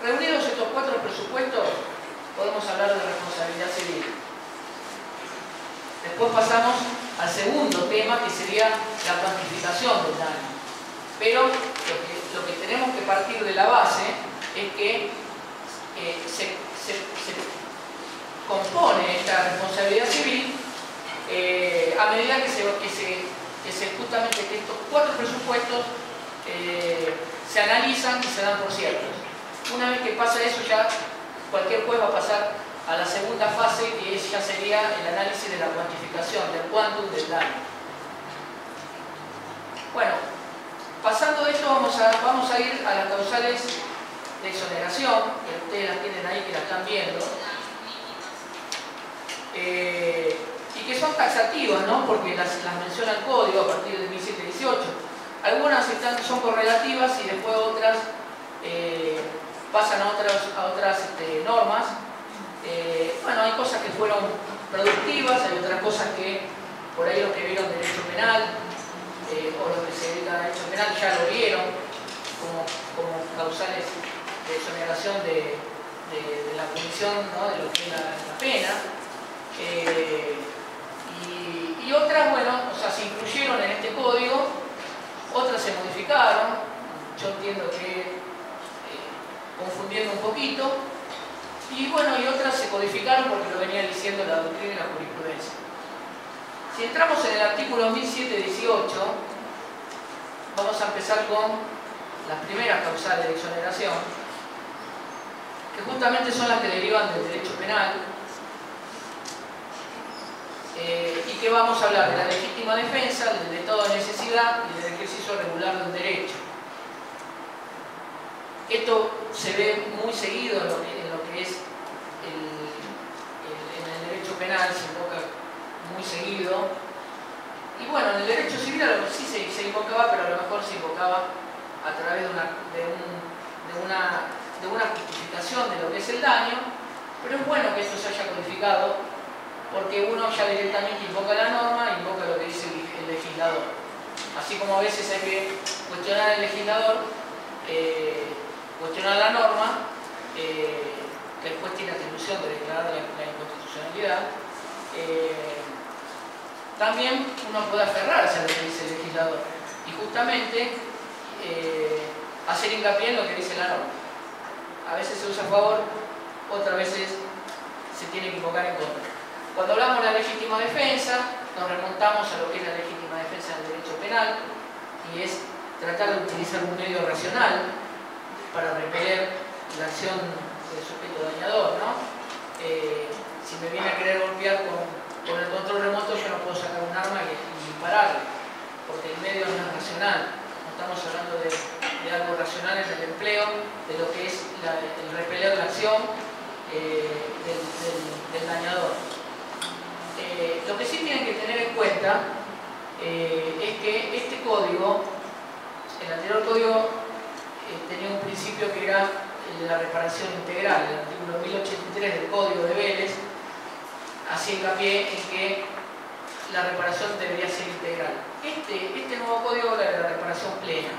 Reunidos estos cuatro presupuestos, podemos hablar de responsabilidad civil. Después pasamos al segundo tema, que sería la cuantificación del daño. Pero lo que tenemos que partir de la base es que se compone esta responsabilidad civil a medida que justamente que estos cuatro presupuestos se analizan y se dan por ciertos. Una vez que pasa eso, ya cualquier juez va a pasar a la segunda fase, que ya sería el análisis de la cuantificación, del quantum del daño. Bueno, pasando de esto vamos a ir a las causales de exoneración, que ustedes las tienen ahí, que las están viendo, y que son taxativas, ¿no? Porque las menciona el código a partir del 1718. Algunas son correlativas y después otras pasan a otras normas. Bueno, hay cosas que fueron productivas, hay otras cosas que por ahí los que vieron derecho penal o los que se dedican a derecho penal ya lo vieron como causales de exoneración de la punición, ¿no? De lo que es la pena. Y otras, bueno, o sea, se incluyeron en este código, otras se modificaron, yo entiendo que confundiendo un poquito, y bueno, y otras se codificaron porque lo venía diciendo la doctrina y la jurisprudencia. Si entramos en el artículo 1718, vamos a empezar con las primeras causales de exoneración, que justamente son las que derivan del derecho penal, y que vamos a hablar de la legítima defensa, del estado de necesidad y del ejercicio regular de un derecho. Esto se ve muy seguido en lo que es en el derecho penal, se invoca muy seguido. Y bueno, en el derecho civil sí se invocaba, pero a lo mejor se invocaba a través de una justificación de lo que es el daño, pero es bueno que esto se haya codificado, porque uno ya directamente invoca la norma, invoca lo que dice el legislador. Así como a veces hay que cuestionar al legislador, cuestionar la norma, que después tiene atribución de declarar la inconstitucionalidad, también uno puede aferrarse a lo que dice el legislador y justamente hacer hincapié en lo que dice la norma. A veces se usa a favor, otras veces se tiene que invocar en contra. Cuando hablamos de la legítima defensa, nos remontamos a lo que es la legítima defensa del derecho penal, y es tratar de utilizar un medio racional para repeler la acción del sujeto dañador, ¿no? Si me viene a querer golpear con el control remoto, yo no puedo sacar un arma y dispararle, porque el medio no es racional. No estamos hablando de algo racional en el empleo, de lo que es el repeler la acción del dañador. Lo que sí tienen que tener en cuenta es que este código, el anterior código, tenía un principio que era el de la reparación integral. El artículo 1083 del Código de Vélez hacía hincapié en que la reparación debería ser integral. Este nuevo código habla de la reparación plena,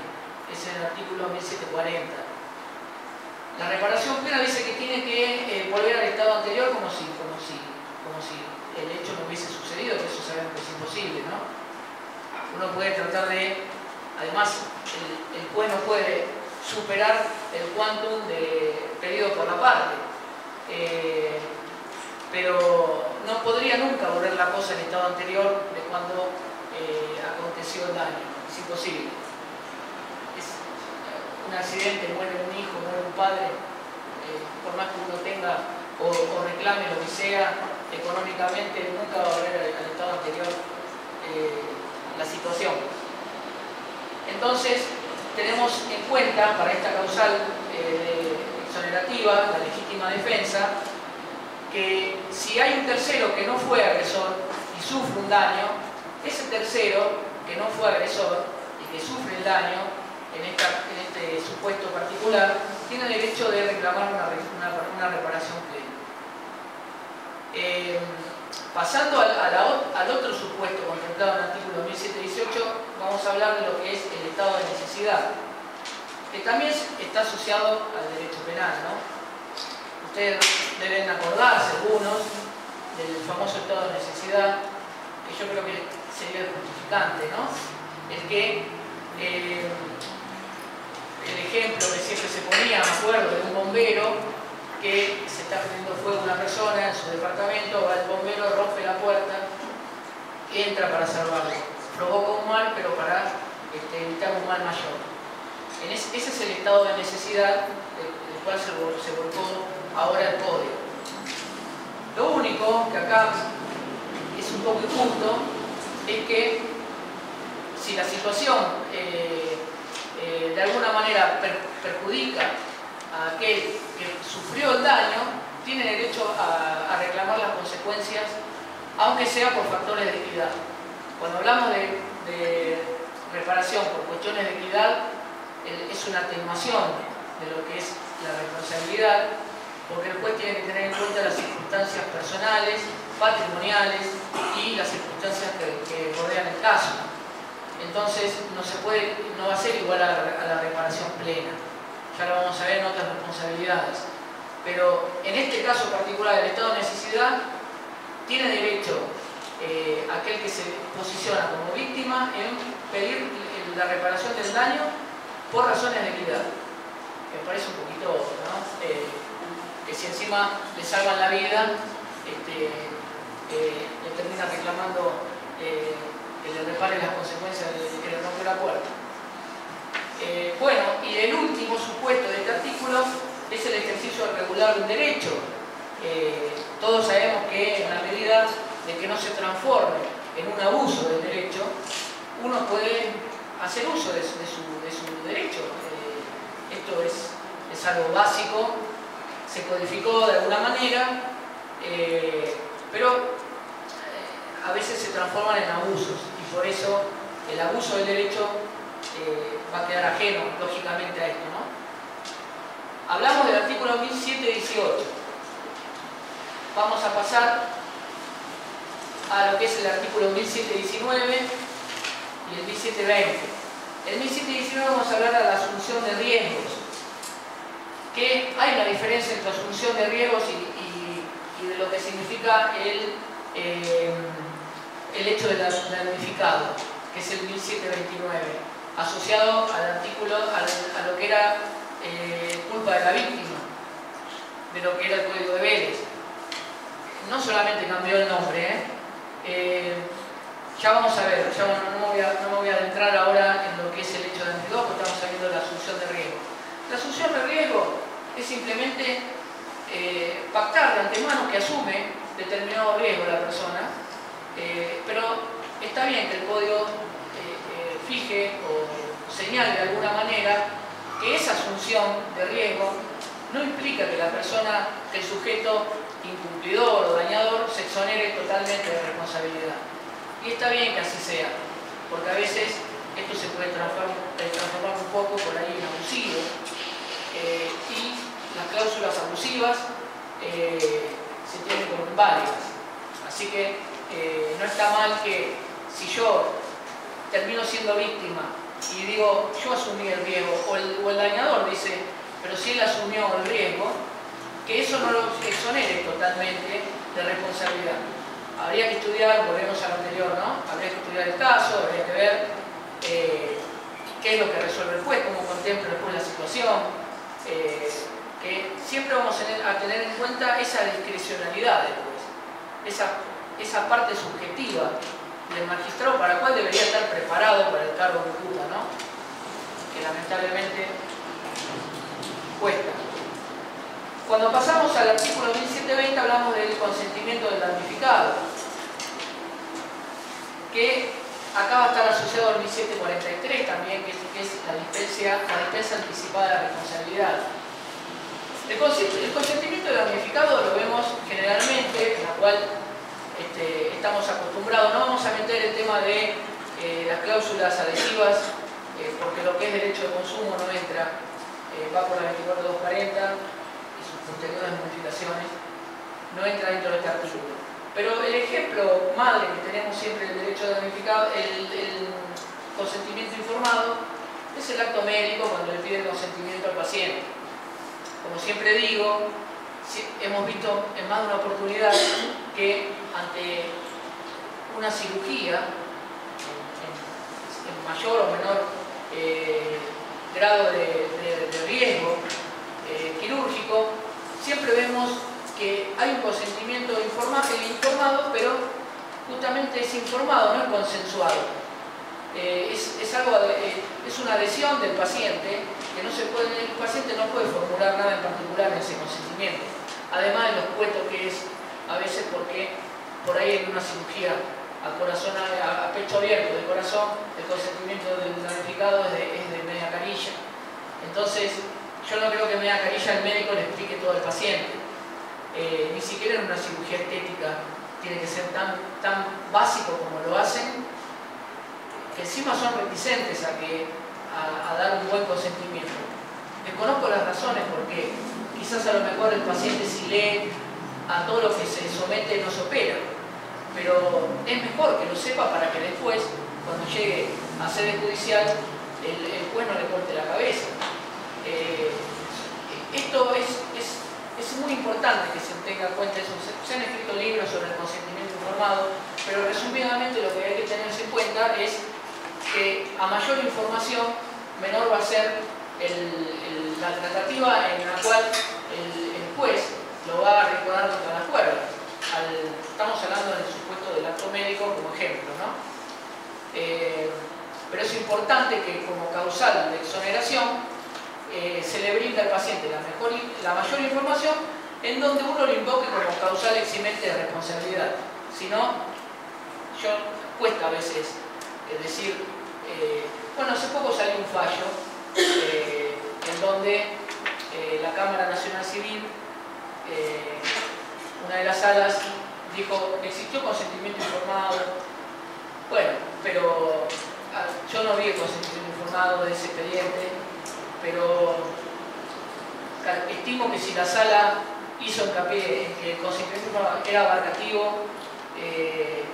es el artículo 1740. La reparación plena dice que tiene que volver al estado anterior como si el hecho no hubiese sucedido, que eso sabemos que es imposible, ¿no? Uno puede tratar de, además, el juez no puede superar el quantum pedido por la parte, pero no podría nunca volver la cosa al estado anterior de cuando aconteció el daño. Es imposible. Es un accidente, muere un hijo, muere un padre, por más que uno tenga o reclame lo que sea económicamente, nunca va a volver al estado anterior la situación. Entonces, tenemos en cuenta para esta causal exonerativa, la legítima defensa, que si hay un tercero que no fue agresor y sufre un daño, ese tercero que no fue agresor y que sufre el daño en este supuesto particular, tiene derecho de reclamar una reparación plena. Pasando al otro supuesto contemplado en el artículo 1718, vamos a hablar de lo que es el estado de necesidad, que también está asociado al derecho penal, ¿no? Ustedes deben acordarse, algunos, del famoso estado de necesidad, que yo creo que sería el justificante, ¿no? El que el ejemplo que siempre se ponía, me acuerdo, de un bombero que se está prendiendo fuego a una persona en su departamento, va el bombero, rompe la puerta, entra para salvarlo, provoca un mal, pero para evitar un mal mayor. Ese es el estado de necesidad del cual se volcó ahora el código. Lo único que acá es un poco injusto es que si la situación de alguna manera perjudica a aquel que sufrió el daño, tiene derecho a reclamar las consecuencias, aunque sea por factores de equidad. Cuando hablamos de reparación por cuestiones de equidad, es una atenuación de lo que es la responsabilidad, porque el juez tiene que tener en cuenta las circunstancias personales, patrimoniales y las circunstancias que rodean el caso. Entonces no va a ser igual a la reparación plena. Ya lo vamos a ver en otras responsabilidades. Pero en este caso particular del estado de necesidad, tiene derecho aquel que se posiciona como víctima en pedir la reparación del daño por razones de equidad. Me parece un poquito, ¿no? Que si encima le salvan la vida, le termina reclamando que le repare las consecuencias de que le rompe la puerta. Bueno, y el último supuesto de este artículo es el ejercicio regular de un derecho. Todos sabemos que en la medida de que no se transforme en un abuso del derecho, uno puede hacer uso de su derecho. Esto es algo básico, se codificó de alguna manera, pero a veces se transforman en abusos y por eso el abuso del derecho va a quedar ajeno, lógicamente, a esto, ¿no? Hablamos del artículo 1718. Vamos a pasar a lo que es el artículo 1719 y el 1720. En 1719 vamos a hablar de la asunción de riesgos, que hay una diferencia entre asunción de riesgos y de lo que significa el hecho del damnificado, que es el 1729, asociado al artículo, a lo que era culpa de la víctima, de lo que era el Código de Vélez. No solamente cambió el nombre, ya vamos a ver, ya no me voy a adentrar ahora en lo que es el hecho de damnificado, porque estamos hablando de la asunción de riesgo. La asunción de riesgo es simplemente pactar de antemano que asume determinado riesgo la persona, pero está bien que el código fije o señale de alguna manera que esa asunción de riesgo no implica que la persona, que el sujeto incumplidor o dañador se exonere totalmente de responsabilidad. Y está bien que así sea, porque a veces esto se puede transformar un poco por ahí en abusivo, y las cláusulas abusivas se tienen como inválidas. Así que no está mal que si yo termino siendo víctima y digo, yo asumí el riesgo, o el dañador dice, pero si él asumió el riesgo, que eso no lo exonere totalmente de responsabilidad. Habría que estudiar, volvemos a lo anterior, ¿no? Habría que estudiar el caso, habría que ver qué es lo que resuelve el juez, cómo contempla el juez la situación, que siempre vamos a tener en cuenta esa discrecionalidad del juez, esa parte subjetiva del magistrado para el cual debería estar preparado para el cargo de culpa, ¿no? Que lamentablemente cuesta. Cuando pasamos al artículo 1720 hablamos del consentimiento del damnificado, que acá va a estar asociado al 1743 también, que es la dispensa anticipada de la responsabilidad. El consentimiento del damnificado lo vemos generalmente, en la cual estamos acostumbrados. No vamos a meter el tema de las cláusulas adhesivas, porque lo que es derecho de consumo no entra, va por la 24240 y sus posteriores modificaciones, no entra dentro de este artículo. Pero el ejemplo madre que tenemos siempre del derecho de damnificado, el consentimiento informado, es el acto médico cuando le pide el consentimiento al paciente. Como siempre digo, hemos visto en más de una oportunidad que ante una cirugía en mayor o menor grado de riesgo quirúrgico, siempre vemos que hay un consentimiento informado, pero justamente es informado, no es consensuado. Es una adhesión del paciente que el paciente no puede formular nada en particular en ese consentimiento. Además de lo escueto que es a veces, porque por ahí en una cirugía a pecho abierto de corazón, el consentimiento del damnificado es de media carilla. Entonces, yo no creo que media carilla el médico le explique todo al paciente. Ni siquiera en una cirugía estética tiene que ser tan básico como lo hacen, que encima son reticentes a dar un buen consentimiento. Desconozco las razones porque quizás a lo mejor el paciente, si lee a todo lo que se somete, no se opera, pero es mejor que lo sepa para que después, cuando llegue a sede judicial, el juez no le corte la cabeza. Esto es muy importante que se tenga en cuenta eso. Se han escrito libros sobre el consentimiento informado, pero resumidamente lo que hay que tenerse en cuenta es que a mayor información, menor va a ser la tratativa en la cual el juez lo va a recordar contra las cuerdas. Estamos hablando del supuesto del acto médico como ejemplo, ¿no? Pero es importante que como causal de exoneración se le brinda al paciente la mayor información en donde uno lo invoque como causal eximente de responsabilidad. Si no, yo cuesta a veces decir, bueno, hace poco salió un fallo en donde la Cámara Nacional Civil, una de las salas, dijo, existió consentimiento informado. Bueno, pero yo no vi el consentimiento informado de ese expediente, pero estimo que si la sala hizo hincapié en que el consentimiento informado era abarcativo,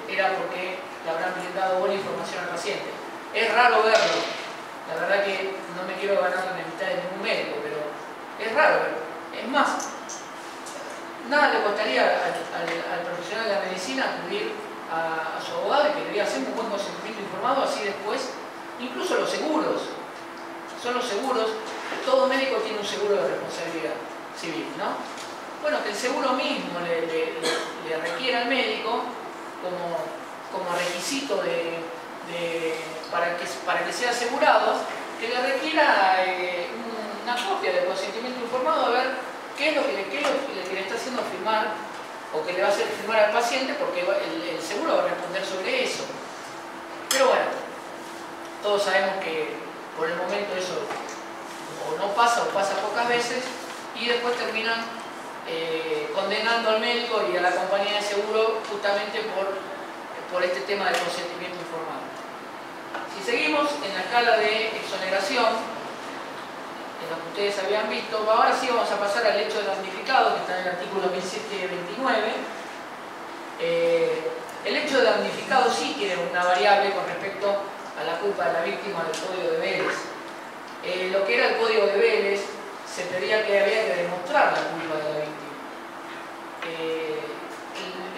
era porque le habrán brindado buena información al paciente. Es raro verlo, la verdad que no me quiero ganar la mitad de ningún médico, pero es raro verlo. Es más, nada le costaría al profesional de la medicina acudir a su abogado y que debía hacer un buen consentimiento informado, así después, incluso los seguros, son los seguros, todo médico tiene un seguro de responsabilidad civil, ¿no? Bueno, que el seguro mismo le requiere al médico como requisito para que sea asegurado, que le requiera una copia del consentimiento informado, a ver qué es lo que le está haciendo firmar o que le va a hacer firmar al paciente, porque el seguro va a responder sobre eso. Pero bueno, todos sabemos que por el momento eso o no pasa o pasa pocas veces y después terminan condenando al médico y a la compañía de seguro justamente por este tema del consentimiento informado. Si seguimos en la escala de exoneración, en lo que ustedes habían visto, ahora sí vamos a pasar al hecho de damnificado, que está en el artículo 1729. El hecho de damnificado sí tiene una variable con respecto a la culpa de la víctima del Código de Vélez. Lo que era el Código de Vélez, se pedía que había que demostrar la culpa de la víctima.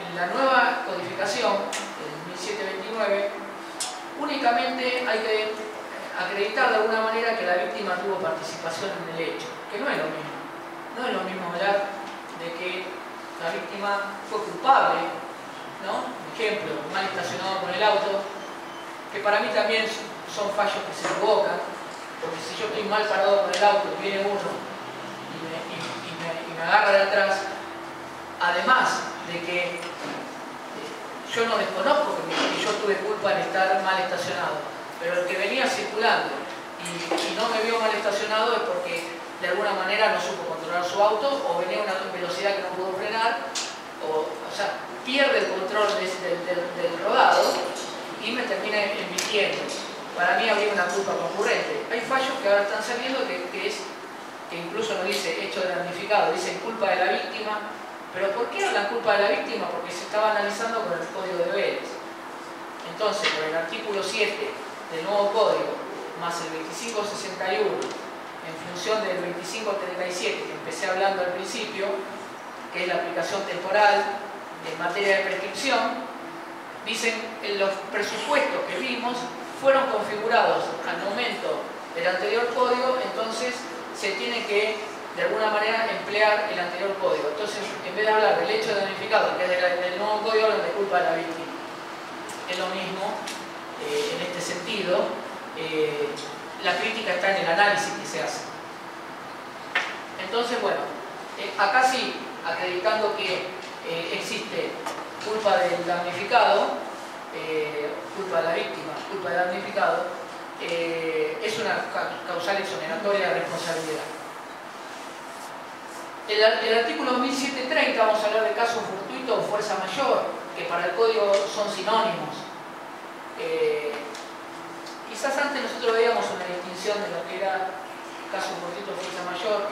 En la nueva codificación, el 1729, únicamente hay que acreditar de alguna manera que la víctima tuvo participación en el hecho, que no es lo mismo. No es lo mismo hablar de que la víctima fue culpable, ¿no? Por ejemplo, mal estacionado con el auto, que para mí también son fallos que se equivocan, porque si yo estoy mal parado con el auto y viene uno y me agarra de atrás, además de que yo no desconozco que yo tuve culpa en estar mal estacionado, pero el que venía circulando y no me vio mal estacionado es porque de alguna manera no supo controlar su auto o venía a una velocidad que no pudo frenar, o sea, pierde el control del rodado y me termina embistiendo. Para mí habría una culpa concurrente. Hay fallos que ahora están saliendo que incluso no dice hecho de damnificado, dice culpa de la víctima. ¿Pero por qué hablan culpa de la víctima? Porque se estaba analizando con el Código de Vélez. Entonces, por el artículo 7 del nuevo Código, más el 2561, en función del 2537 que empecé hablando al principio, que es la aplicación temporal en materia de prescripción, dicen que los presupuestos que vimos fueron configurados al momento del anterior código, entonces se tiene que de alguna manera emplear el anterior código. Entonces, en vez de hablar del hecho de damnificado, que es del nuevo código, hablan de culpa de la víctima. Es lo mismo en este sentido. La crítica está en el análisis que se hace. Entonces, bueno, acá sí, acreditando que existe culpa del damnificado, culpa de la víctima, culpa del damnificado, es una causal exoneratoria de responsabilidad. El artículo 1730, vamos a hablar de caso fortuito o fuerza mayor, que para el código son sinónimos. Quizás antes nosotros veíamos una distinción de lo que era caso fortuito o fuerza mayor,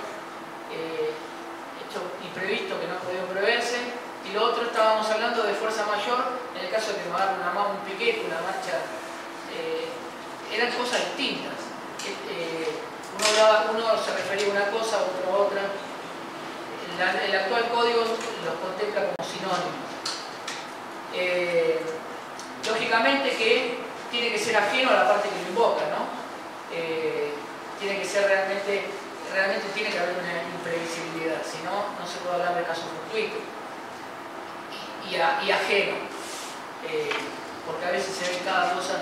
hecho imprevisto que no ha podido preverse, y lo otro estábamos hablando de fuerza mayor en el caso de que me agarre una mano, un piquete, una marcha. Eran cosas distintas. Uno se refería a una cosa, otro a otra. El actual código los contempla como sinónimos. Lógicamente que tiene que ser ajeno a la parte que lo invoca, ¿no? Tiene que ser realmente tiene que haber una imprevisibilidad, si no, no se puede hablar de caso fortuito y ajeno, porque a veces se ve cada cosa.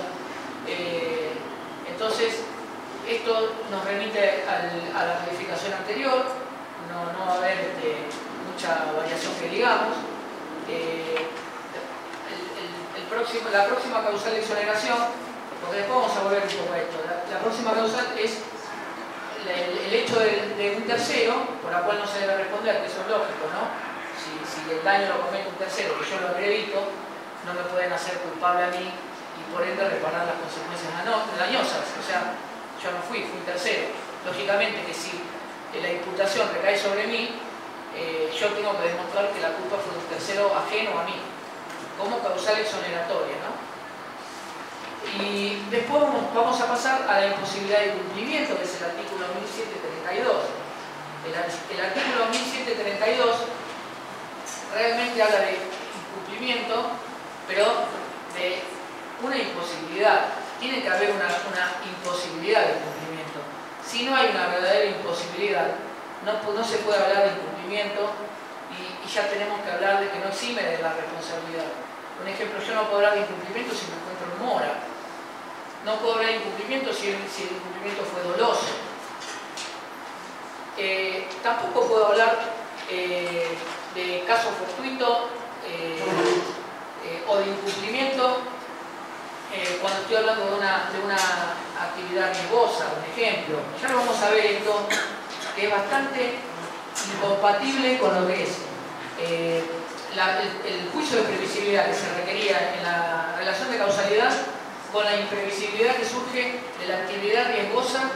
Entonces, esto nos remite a la modificación anterior. No va a haber mucha variación que digamos. El la próxima causal de exoneración, porque después vamos a volver un poco a esto, la próxima causal es el hecho de un tercero, por la cual no se debe responder, que eso es lógico, ¿no? Si el daño lo comete un tercero, que yo lo acredito, no me pueden hacer culpable a mí y por ende reparar las consecuencias dañosas. O sea, yo no fui un tercero. Lógicamente que si la imputación recae sobre mí, yo tengo que demostrar que la culpa fue de un tercero ajeno a mí, como causal exoneratoria, ¿no? Y después vamos a pasar a la imposibilidad de cumplimiento, que es el artículo 1732. El artículo 1732 realmente habla de incumplimiento, pero de una imposibilidad. Tiene que haber una imposibilidad de cumplimiento. Si no hay una verdadera imposibilidad, no se puede hablar de incumplimiento y ya tenemos que hablar de que no exime de la responsabilidad. Por ejemplo, yo no puedo hablar de incumplimiento si me encuentro en mora. No puedo hablar de incumplimiento si el incumplimiento fue doloso. Tampoco puedo hablar de caso fortuito o de incumplimiento cuando estoy hablando de una actividad riesgosa, un ejemplo. Ya lo vamos a ver esto, que es bastante incompatible con lo que es el juicio de previsibilidad que se requería en la relación de causalidad con la imprevisibilidad que surge de la actividad riesgosa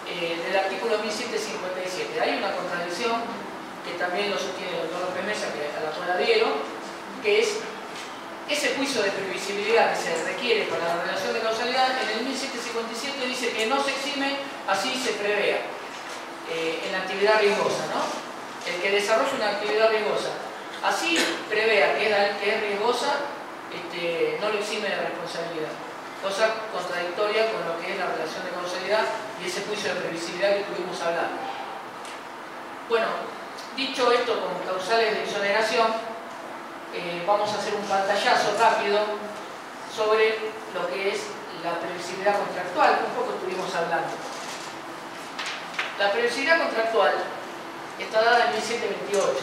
del artículo 1757. Hay una contradicción que también lo sostiene el doctor López Mesa, a la cual adhiero, que es ese juicio de previsibilidad que se requiere para la relación de causalidad. En el 1757 dice que no se exime, así se prevea en la actividad riesgosa, ¿no? El que desarrolla una actividad riesgosa, así prevea que es riesgosa, no lo exime de responsabilidad. Cosa contradictoria con lo que es la relación de causalidad y ese juicio de previsibilidad que estuvimos hablando. Bueno, dicho esto como causales de exoneración, vamos a hacer un pantallazo rápido sobre lo que es la previsibilidad contractual, que un poco estuvimos hablando. La previsibilidad contractual está dada en 1728.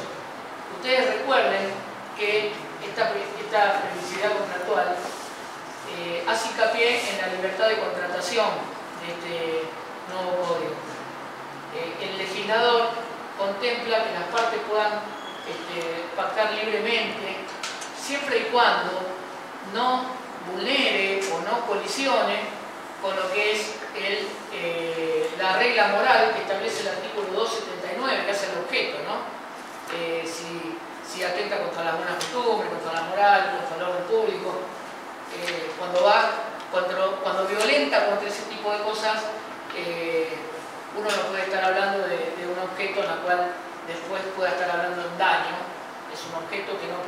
Ustedes recuerden que esta previsibilidad contractual hace hincapié en la libertad de contratación de este nuevo código. El legislador contempla que las partes puedan pactar libremente, siempre y cuando no vulnere o no colisione con lo que es la regla moral que establece el artículo 279, que hace el objeto, ¿no? Si atenta contra las buenas costumbres, contra la moral, contra el orden público, cuando violenta contra ese tipo de cosas, uno no puede estar hablando de un objeto en el cual después pueda estar hablando de un daño. Es un objeto que no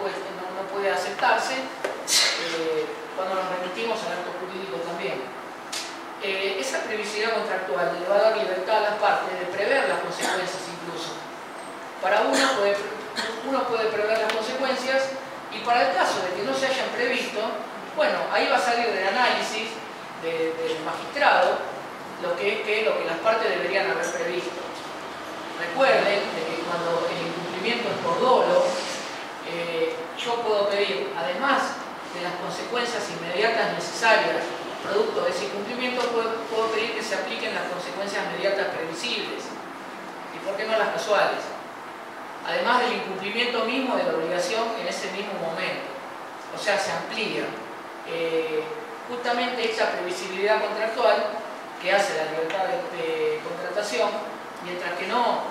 puede aceptarse cuando nos remitimos al acto jurídico también. Esa previsibilidad contractual le va a dar libertad a las partes de prever las consecuencias incluso. Para uno puede prever las consecuencias y para el caso de que no se hayan previsto, bueno, ahí va a salir del análisis del magistrado lo que las partes deberían haber previsto. Recuerden que cuando el incumplimiento es por dolo, yo puedo pedir, además de las consecuencias inmediatas necesarias producto de ese incumplimiento, puedo pedir que se apliquen las consecuencias inmediatas previsibles. ¿Y por qué no las casuales? Además del incumplimiento mismo de la obligación en ese mismo momento. O sea, se amplía. Justamente esa previsibilidad contractual que hace la libertad de contratación, mientras que no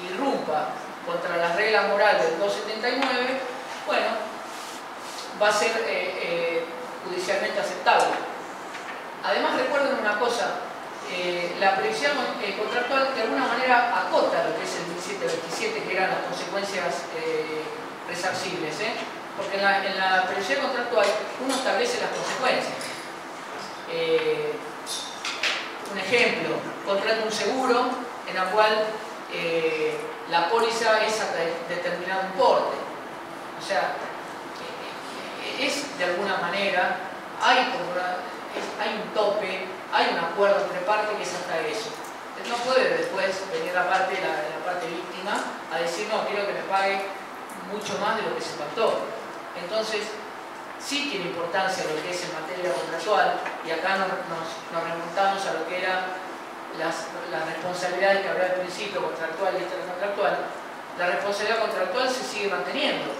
irrumpa contra la regla moral del 279, bueno, va a ser judicialmente aceptable. Además, recuerden una cosa, la previsión contractual de alguna manera acota lo que es el 1727, que eran las consecuencias resarcibles, porque en la previsión contractual uno establece las consecuencias. Un ejemplo, contrata un seguro en el cual la póliza es a determinado importe. O sea, es de alguna manera, hay un tope, hay un acuerdo entre partes que es hasta eso. No puede después venir la parte víctima a decir, no, quiero que me pague mucho más de lo que se pactó. Entonces, sí tiene importancia lo que es en materia contractual, y acá nos remontamos a lo que eran las responsabilidades que hablaba al principio, contractual y extracontractual. La responsabilidad contractual se sigue manteniendo,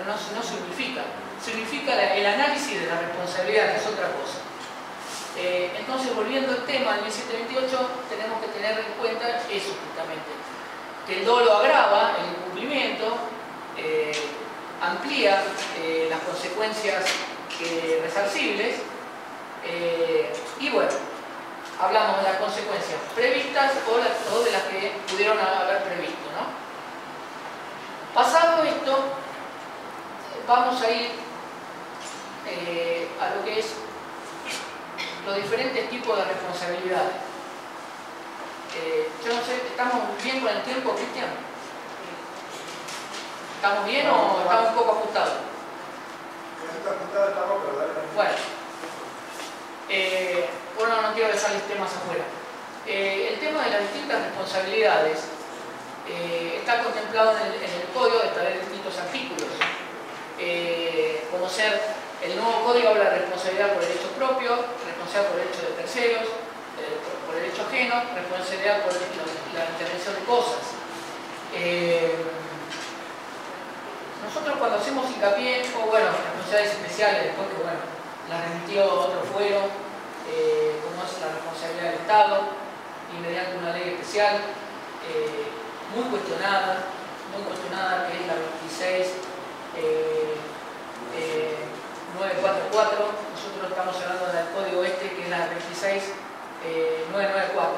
no se unifica. Se unifica el análisis de la responsabilidad, que es otra cosa. Entonces, volviendo al tema del 1728, tenemos que tener en cuenta eso justamente, que el dolo agrava el incumplimiento, amplía las consecuencias resarcibles, y bueno, hablamos de las consecuencias previstas o de las que pudieron haber previsto, ¿no? Pasado esto, vamos a ir a lo que es los diferentes tipos de responsabilidades. Yo no sé, ¿estamos bien con el tiempo, Cristian? ¿Estamos bien o estamos un poco ajustados? Bueno, no quiero dejarles temas afuera. El tema de las distintas responsabilidades está contemplado en el código a través de distintos artículos. Conocer el nuevo código habla de responsabilidad por el hecho propio, responsabilidad por el hecho de terceros, por el hecho ajeno, responsabilidad por la intervención de cosas. Nosotros cuando hacemos hincapié, o bueno, responsabilidades especiales, después que bueno, las remitió otro fuero, como es la responsabilidad del Estado, y mediante una ley especial, muy cuestionada, que es la 26944. Nosotros estamos hablando del código que es la 26994.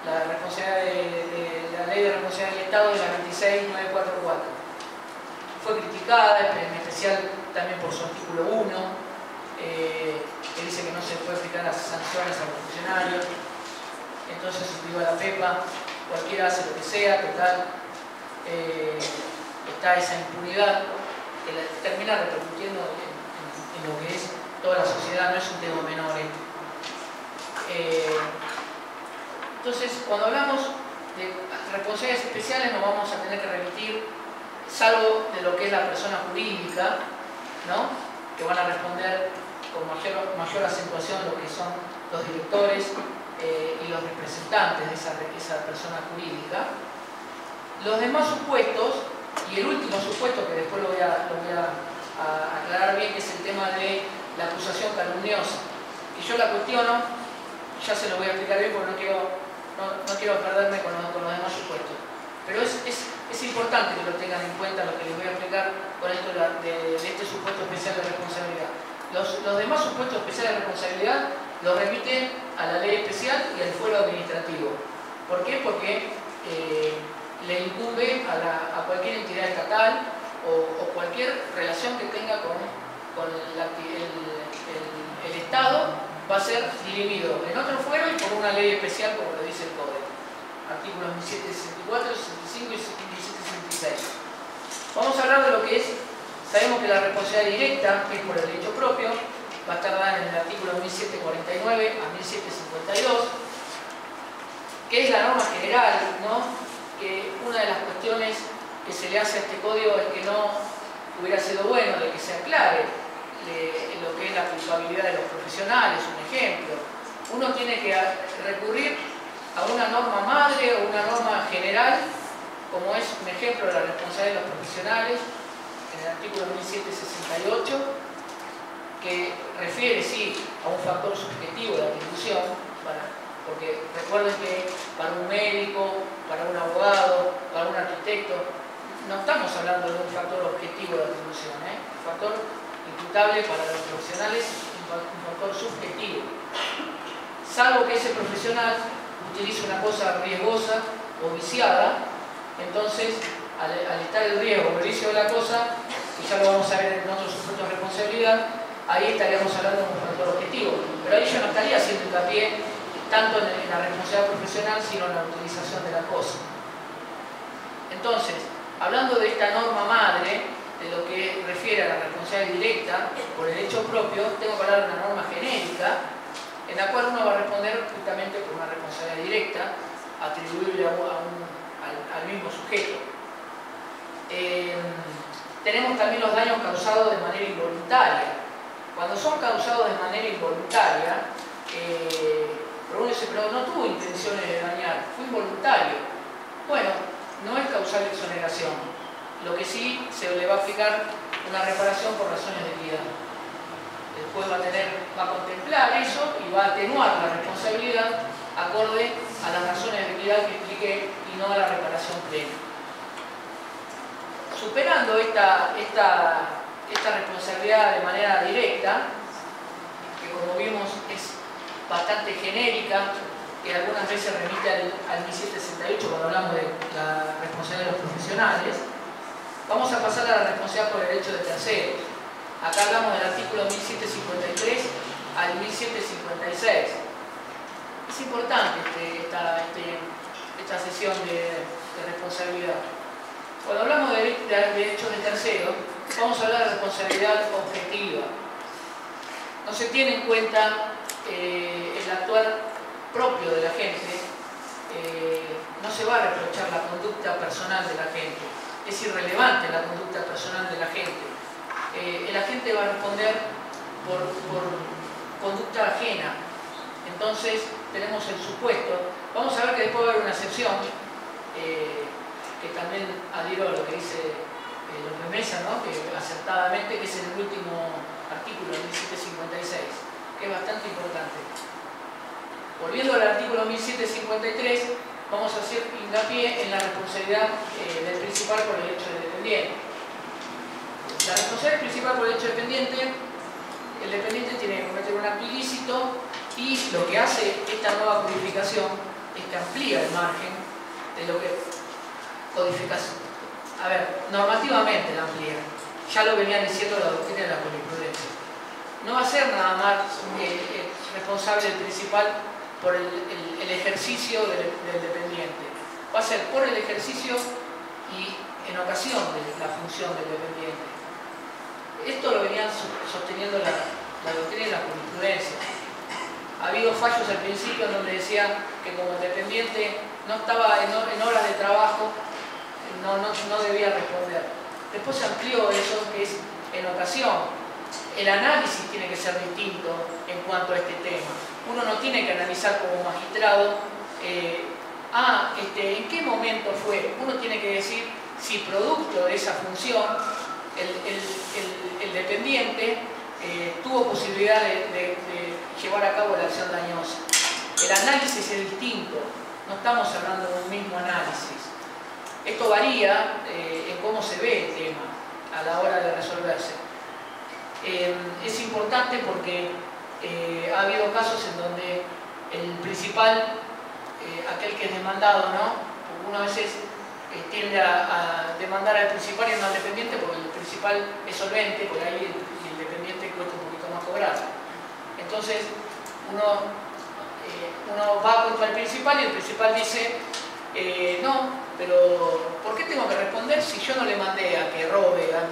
La responsabilidad de la ley de responsabilidad del Estado es la 26944. Fue criticada, en especial también por su artículo 1, que dice que no se puede aplicar las sanciones a los funcionarios. Entonces se pidió a la PEPA, cualquiera hace lo que sea, total, está esa impunidad que termina repercutiendo en lo que es toda la sociedad, no es un tema menor. Entonces, cuando hablamos de responsabilidades especiales, nos vamos a tener que remitir, salvo de lo que es la persona jurídica, ¿no?, que van a responder con mayor acentuación lo que son los directores y los representantes de esa persona jurídica. Los demás supuestos, y el último supuesto, que después lo voy a aclarar bien, que es el tema de la acusación calumniosa. Y yo la cuestiono, ya se lo voy a explicar bien porque no quiero perderme con los demás supuestos. Pero es importante que lo tengan en cuenta lo que les voy a explicar con esto de este supuesto especial de responsabilidad. Los demás supuestos especiales de responsabilidad los remiten a la ley especial y al fuero administrativo. ¿Por qué? Porque le incumbe a cualquier entidad estatal o cualquier relación que tenga con el Estado, va a ser dirimido en otro fuero y por una ley especial, como lo dice el Código. Artículos 1764, 65 y 1766. Vamos a hablar de lo que es, sabemos que la responsabilidad directa, que es por el derecho propio, va a estar dada en el artículo 1749 a 1752, que es la norma general, ¿no?, que una de las cuestiones que se le hace a este código es que no hubiera sido bueno de que se aclare lo que es la culpabilidad de los profesionales. Un ejemplo, uno tiene que recurrir a una norma madre o una norma general, como es un ejemplo de la responsabilidad de los profesionales, en el artículo 1768, que refiere, sí, a un factor subjetivo de atribución, porque recuerden que para un médico, para un abogado, para un arquitecto, no estamos hablando de un factor objetivo de atribución, un factor imputable para los profesionales, un factor subjetivo. Salvo que ese profesional utilice una cosa riesgosa o viciada, entonces al estar el riesgo o el vicio de la cosa, que ya lo vamos a ver en otros supuestos de responsabilidad, ahí estaríamos hablando de un factor objetivo. Pero ahí yo no estaría haciendo hincapié tanto en la responsabilidad profesional, sino en la utilización de la cosa. Entonces, hablando de esta norma madre, de lo que refiere a la responsabilidad directa por el hecho propio, tengo que hablar de una norma genérica, en la cual uno va a responder justamente por una responsabilidad directa, atribuible al mismo sujeto. tenemos también los daños causados de manera involuntaria. Cuando son causados de manera involuntaria, pero uno dice, pero no tuvo intenciones de dañar, fue involuntario. Bueno, no es causal de exoneración. Lo que sí se le va a aplicar una reparación por razones de equidad. El juez va a contemplar eso y va a atenuar la responsabilidad acorde a las razones de equidad que expliqué y no a la reparación plena. Superando esta responsabilidad de manera directa, que como vimos es bastante genérica, que algunas veces remite al 1768 cuando hablamos de la responsabilidad de los profesionales, vamos a pasar a la responsabilidad por derecho de terceros. Acá hablamos del artículo 1753 al 1756. Es importante esta sesión de responsabilidad. Cuando hablamos de derechos de terceros, vamos a hablar de responsabilidad objetiva. No se tiene en cuenta el actuar propio de la gente, no se va a reprochar la conducta personal de la gente, es irrelevante la conducta personal de la gente. El agente va a responder por conducta ajena. Entonces tenemos el supuesto. Vamos a ver que después va a haber una excepción, que también adhiero a lo que dice López Mesa, ¿no? Que acertadamente, que es en el último artículo, el 1756, que es bastante importante. Volviendo al artículo 1753, vamos a hacer hincapié en la responsabilidad del principal por el hecho del dependiente. La responsabilidad principal por el hecho dependiente, el dependiente tiene que cometer un acto ilícito y lo que hace esta nueva codificación es que amplía el margen de lo que codificación. A ver, normativamente la amplía. Ya lo venía diciendo la doctrina de la jurisprudencia. No va a ser nada más responsable el principal por el ejercicio del dependiente. Va a ser por el ejercicio y en ocasión de la función del dependiente. Esto lo venían sosteniendo la doctrina y la jurisprudencia. Ha habido fallos al principio en donde decía que como el dependiente no estaba en horas de trabajo, no debía responder. Después se amplió eso, que es en ocasión. El análisis tiene que ser distinto en cuanto a este tema. Uno no tiene que analizar como magistrado en qué momento fue. Uno tiene que decir si producto de esa función el dependiente tuvo posibilidad de llevar a cabo la acción dañosa. El análisis es distinto, no estamos hablando de un mismo análisis. Esto varía en cómo se ve el tema a la hora de resolverse. Es importante porque ha habido casos en donde el principal, aquel que es demandado, ¿no? Algunas veces tiende a demandar al principal y no al dependiente porque el principal es solvente, por ahí el dependiente cuesta un poquito más cobrar. Entonces uno va contra el principal y el principal dice no, pero ¿por qué tengo que responder si yo no le mandé a que robe, a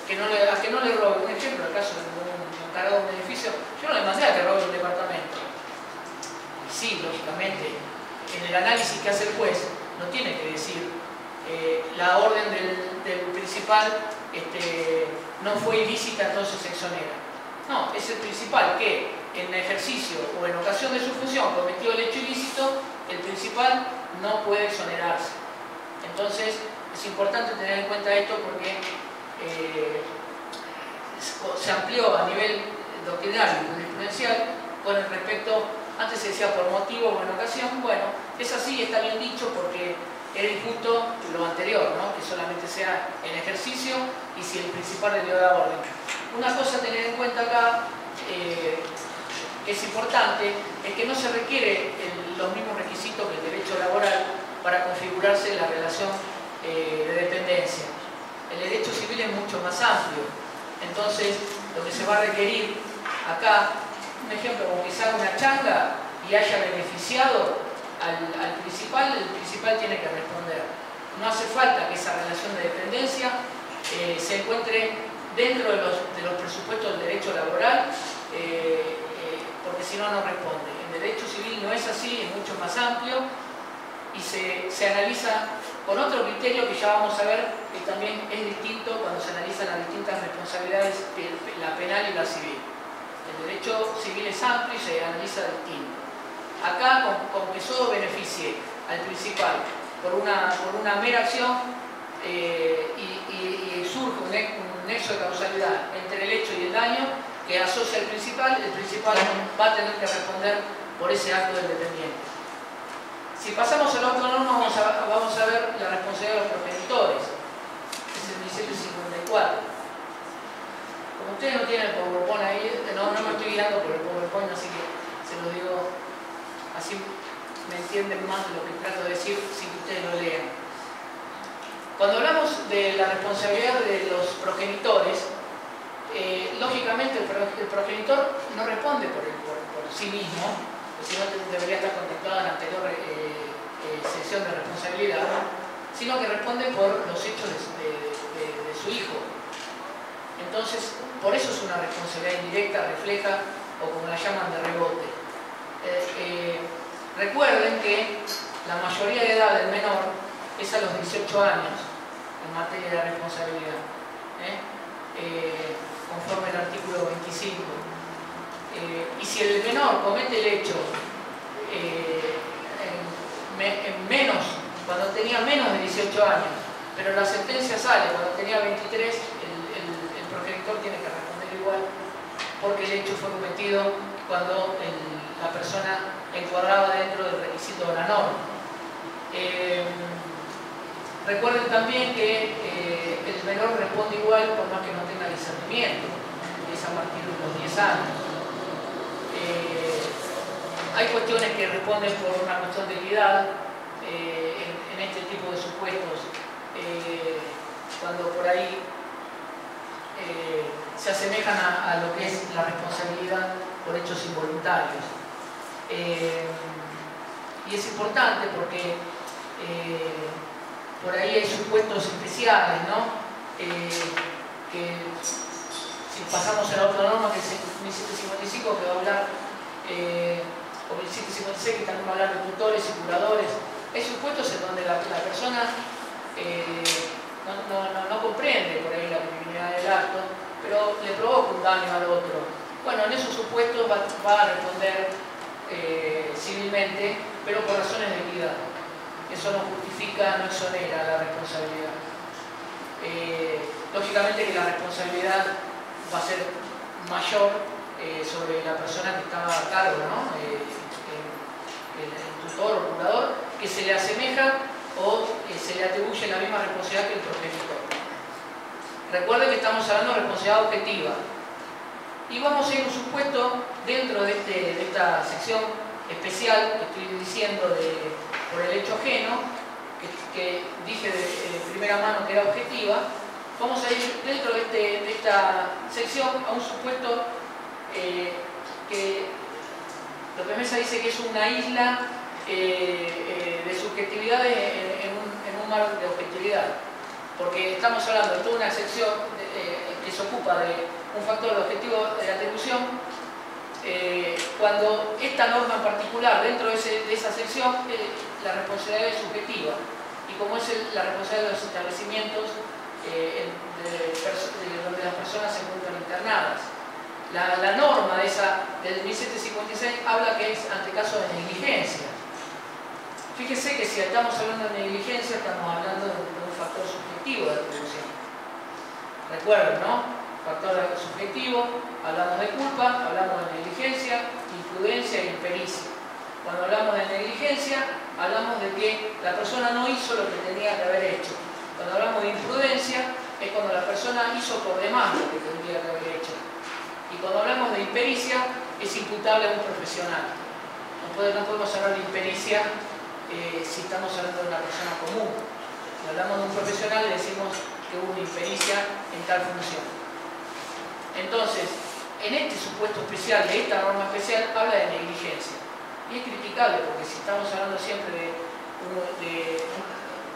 que no le robe? Un ejemplo, el caso de un encargado de un edificio, yo no le mandé a que robe un departamento. Sí, lógicamente, en el análisis que hace el juez no tiene que decir la orden del principal no fue ilícita, entonces se exonera. No, es el principal que en ejercicio o en ocasión de su función cometió el hecho ilícito, el principal no puede exonerarse. Entonces es importante tener en cuenta esto porque se amplió a nivel doctrinario y jurisprudencial con el respecto, antes se decía por motivo o en ocasión. Bueno, es así, está bien dicho porque era injusto lo anterior, ¿no? Que solamente sea en ejercicio y si el principal le dio la orden. Una cosa a tener en cuenta acá, que es importante, es que no se requiere los mismos requisitos que el derecho laboral para configurarse la relación de dependencia. El derecho civil es mucho más amplio, entonces lo que se va a requerir acá, un ejemplo, como que se haga una changa y haya beneficiado al principal, el principal tiene que responder. No hace falta que esa relación de dependencia se encuentre dentro de los presupuestos del derecho laboral, porque si no, no responde. En derecho civil no es así, es mucho más amplio y se analiza con otro criterio que ya vamos a ver que también es distinto cuando se analizan las distintas responsabilidades, la penal y la civil. El derecho civil es amplio y se analiza distinto. Acá, con que solo beneficie al principal por una mera acción y surge un nexo de causalidad entre el hecho y el daño que asocia al principal, el principal va a tener que responder por ese acto del dependiente. Si pasamos a la otra norma, vamos a ver la responsabilidad de los progenitores. Es el 1754. Como ustedes no tienen el PowerPoint ahí, no me estoy guiando por el PowerPoint, así que se lo digo, así me entienden más de lo que trato de decir sin que ustedes lo lean. Cuando hablamos de la responsabilidad de los progenitores, lógicamente el progenitor no responde por sí mismo, si no debería estar contemplado en la anterior sección de responsabilidad, sino que responde por los hechos de su hijo. Entonces, por eso es una responsabilidad indirecta, refleja, o como la llaman, de rebote. Recuerden que la mayoría de edad del menor es a los 18 años en materia de responsabilidad, conforme al artículo 25. Y si el menor comete el hecho cuando tenía menos de 18 años, pero la sentencia sale cuando tenía 23, el progenitor tiene que responder igual, porque el hecho fue cometido cuando la persona encuadraba dentro del requisito de la norma. Recuerden también que el menor responde igual por más que no tenga discernimiento, es a partir de los 10 años. Hay cuestiones que responden por una cuestión de equidad en este tipo de supuestos, cuando por ahí se asemejan a lo que es la responsabilidad por hechos involuntarios. Y es importante porque por ahí hay supuestos especiales, ¿no? Que si pasamos a la otra norma, que es el 1755, que va a hablar, o el 1756, que también va a hablar de tutores y curadores, hay supuestos en donde la persona no comprende por ahí la criminalidad del acto, pero le provoca un daño al otro. Bueno, en esos supuestos va a responder civilmente, pero por razones de equidad. Eso no justifica, no exonera la responsabilidad. Lógicamente que la responsabilidad va a ser mayor sobre la persona que estaba a cargo, ¿no? El tutor o curador, que se le asemeja o se le atribuye la misma responsabilidad que el progenitor. Recuerden que estamos hablando de responsabilidad objetiva. Y vamos a ir a un supuesto dentro de esta sección especial que estoy diciendo por el hecho ajeno, que dije de primera mano que era objetiva. Vamos a ir dentro de esta sección a un supuesto que lo que Mesa dice que es una isla de subjetividad en un mar de objetividad, porque estamos hablando de toda una sección que se ocupa de un factor de objetivo de atribución, cuando esta norma en particular dentro de esa sección la responsabilidad es subjetiva, y como es la responsabilidad de los establecimientos donde las personas se encuentran internadas. La norma del 1756 habla que es ante caso de negligencia. Fíjese que si estamos hablando de negligencia, estamos hablando de un factor subjetivo de atribución. Recuerden, ¿no? Factor subjetivo, hablamos de culpa, hablamos de negligencia, imprudencia y impericia. Cuando hablamos de negligencia, hablamos de que la persona no hizo lo que tenía que haber hecho. Cuando hablamos de imprudencia, es cuando la persona hizo por demás lo que tendría que haber hecho. Y cuando hablamos de impericia, es imputable a un profesional. No podemos hablar de impericia si estamos hablando de una persona común. Si hablamos de un profesional, le decimos que hubo una impericia en tal función. Entonces, en este supuesto especial, de esta norma especial, habla de negligencia. Y es criticable porque si estamos hablando siempre de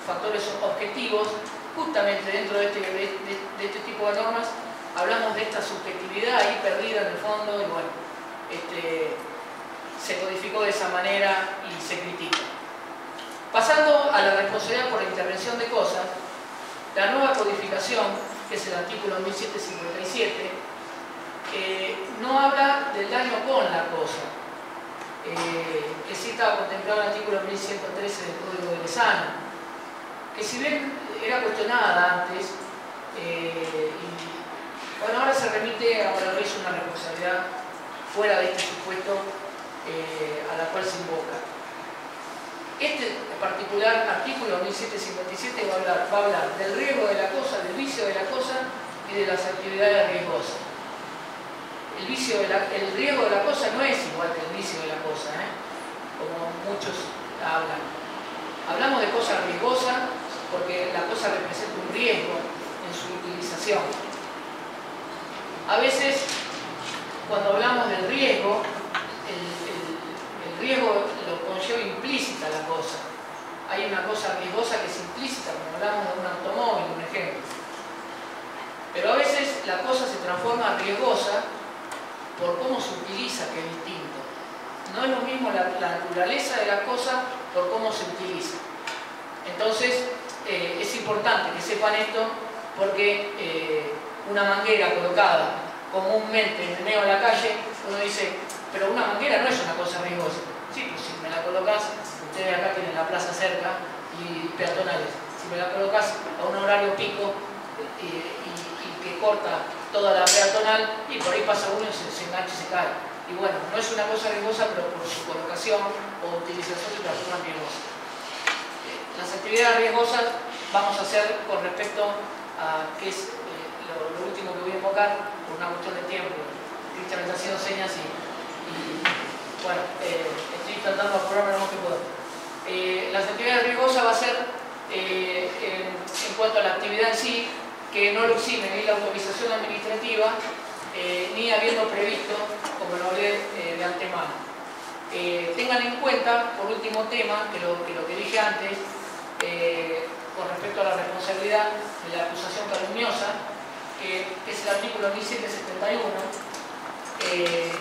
factores objetivos, justamente dentro de este tipo de normas, hablamos de esta subjetividad ahí perdida en el fondo y bueno, se codificó de esa manera y se critica. Pasando a la responsabilidad por la intervención de cosas, la nueva codificación, que es el artículo 1757, no habla del daño con la cosa, que sí estaba contemplado en el artículo 1113 del Código de Lesana, que si bien era cuestionada antes, bueno, ahora se remite a lo que es una responsabilidad fuera de este supuesto a la cual se invoca. Este particular artículo 1757 va a hablar del riesgo de la cosa, del vicio de la cosa y de las actividades riesgosas. El riesgo de la cosa no es igual que el vicio de la cosa, como muchos hablan. Hablamos de cosa riesgosa porque la cosa representa un riesgo en su utilización. A veces, cuando hablamos del riesgo, el riesgo lo conlleva implícita la cosa. Hay una cosa riesgosa que es implícita, como hablamos de un automóvil, un ejemplo. Pero a veces la cosa se transforma riesgosa por cómo se utiliza, que es distinto. No es lo mismo la naturaleza de la cosa por cómo se utiliza. Entonces, es importante que sepan esto porque una manguera colocada comúnmente en el medio de la calle, uno dice, pero una manguera no es una cosa riesgosa. Sí, pues si me la colocas, ustedes acá tienen la plaza cerca y peatonales. Si me la colocas a un horario pico y que corta toda la peatonal y por ahí pasa uno y se engancha y se cae. Y bueno, no es una cosa riesgosa, pero por su colocación o utilización se transforma riesgosa. Las actividades riesgosas vamos a hacer con respecto a qué es lo último que voy a invocar por una cuestión de tiempo. Cristian me está haciendo señas y bueno, estoy tratando de apurarme lo más que puedo. Las actividades riesgosas va a ser en cuanto a la actividad en sí, que no lo exime ni la autorización administrativa ni habiendo previsto, como lo hablé de antemano. Tengan en cuenta, por último tema, que lo que dije antes, con respecto a la responsabilidad de la acusación calumniosa, que es el artículo 1771,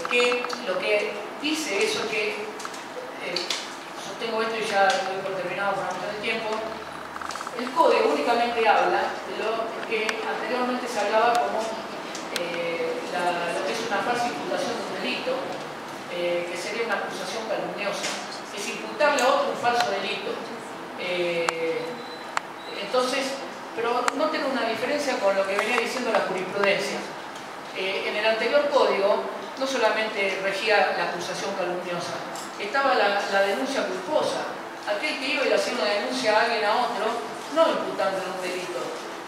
que lo que dice eso que, sostengo esto y ya doy por terminado por una cuestión de tiempo, el código únicamente habla de lo que anteriormente se hablaba como lo que es una falsa imputación de un delito, que sería una acusación calumniosa, es imputarle a otro un falso delito. Entonces, pero noten una diferencia con lo que venía diciendo la jurisprudencia. En el anterior código no solamente regía la acusación calumniosa, estaba la denuncia culposa. Aquel que iba y le hacía una denuncia a alguien a otro, no imputándole un delito,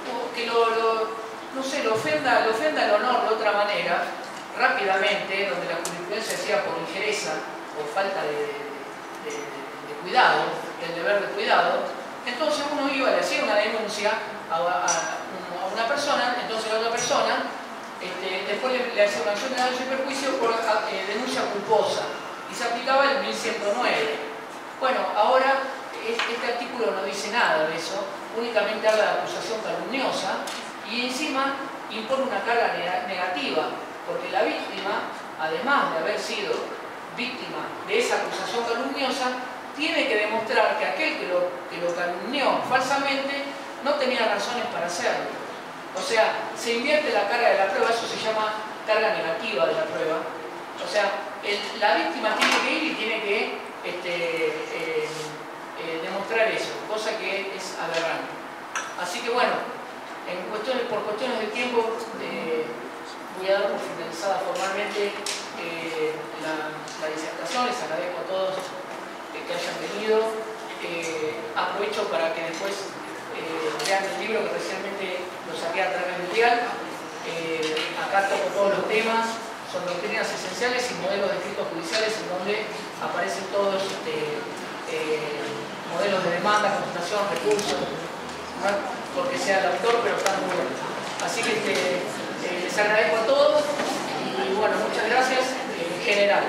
o que no sé, lo ofenda el honor de otra manera, rápidamente, donde la jurisprudencia decía por ligereza o falta de cuidado, del deber de cuidado, entonces uno iba y le hacía una denuncia a una persona, entonces la otra persona después le hacía una acción de daño y perjuicio por denuncia culposa y se aplicaba el 1109. Bueno, ahora este artículo no dice nada de eso, únicamente habla de acusación calumniosa y encima impone una carga negativa, porque la víctima, además de haber sido víctima de esa acusación calumniosa, tiene que demostrar que aquel que lo calumnió falsamente no tenía razones para hacerlo. O sea, se invierte la carga de la prueba, eso se llama carga negativa de la prueba. O sea, la víctima tiene que ir y tiene que demostrar eso, cosa que es aberrante. Así que bueno, por cuestiones de tiempo voy a dar por finalizada formalmente la disertación. Les agradezco a todos que hayan venido. Aprovecho para que después vean el libro que recientemente lo saqué a través del dial. Acá toco todos los temas, son doctrinas esenciales y modelos de escritos judiciales en donde aparecen todos modelos de demanda, contestación, recursos, no porque sea el autor, pero están muy buenos. Así que les agradezco a todos y bueno, muchas gracias en general.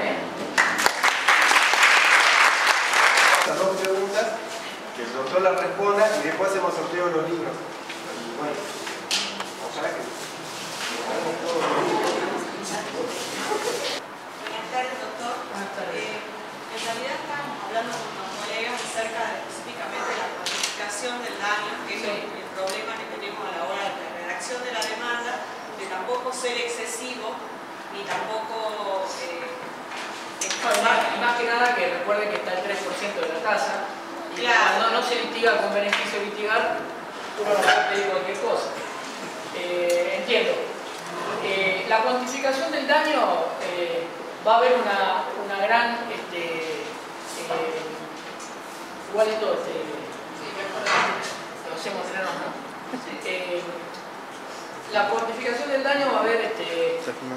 Las dos preguntas, que el doctor las responda y después hacemos sorteo de los libros. Y bueno, ojalá que lo hagamos todos los libros. Buenas tardes, doctor. Buenas tardes. En realidad estábamos hablando con los colegas acerca específicamente de la redacción del daño, que es el problema que tenemos a la hora de la redacción de la demanda, de tampoco ser excesivo, ni tampoco... más que nada que recuerden que está el 3% de la tasa, y claro, cuando no se litiga con beneficio de litigar, uno no puede pedir cualquier cosa. Entiendo. La cuantificación del daño, va a haber una gran... igualito, lo hacemos entre nos, ¿no? La cuantificación del daño va a haber,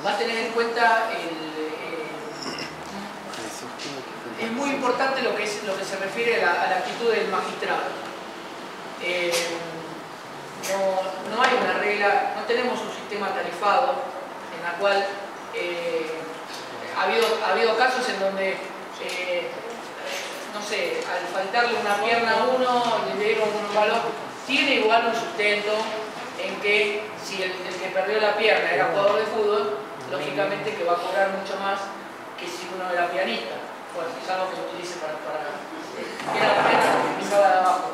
va a tener en cuenta es muy importante lo que se refiere a la actitud del magistrado. No hay una regla, no tenemos un sistema tarifado en la cual ha habido casos en donde no sé, al faltarle una pierna a uno le dieron un valor, tiene igual un sustento en que si el que perdió la pierna era jugador de fútbol, lógicamente que va a cobrar mucho más que si uno era pianista. Bueno, es algo que se utilice para era la pierna que pisaba de abajo.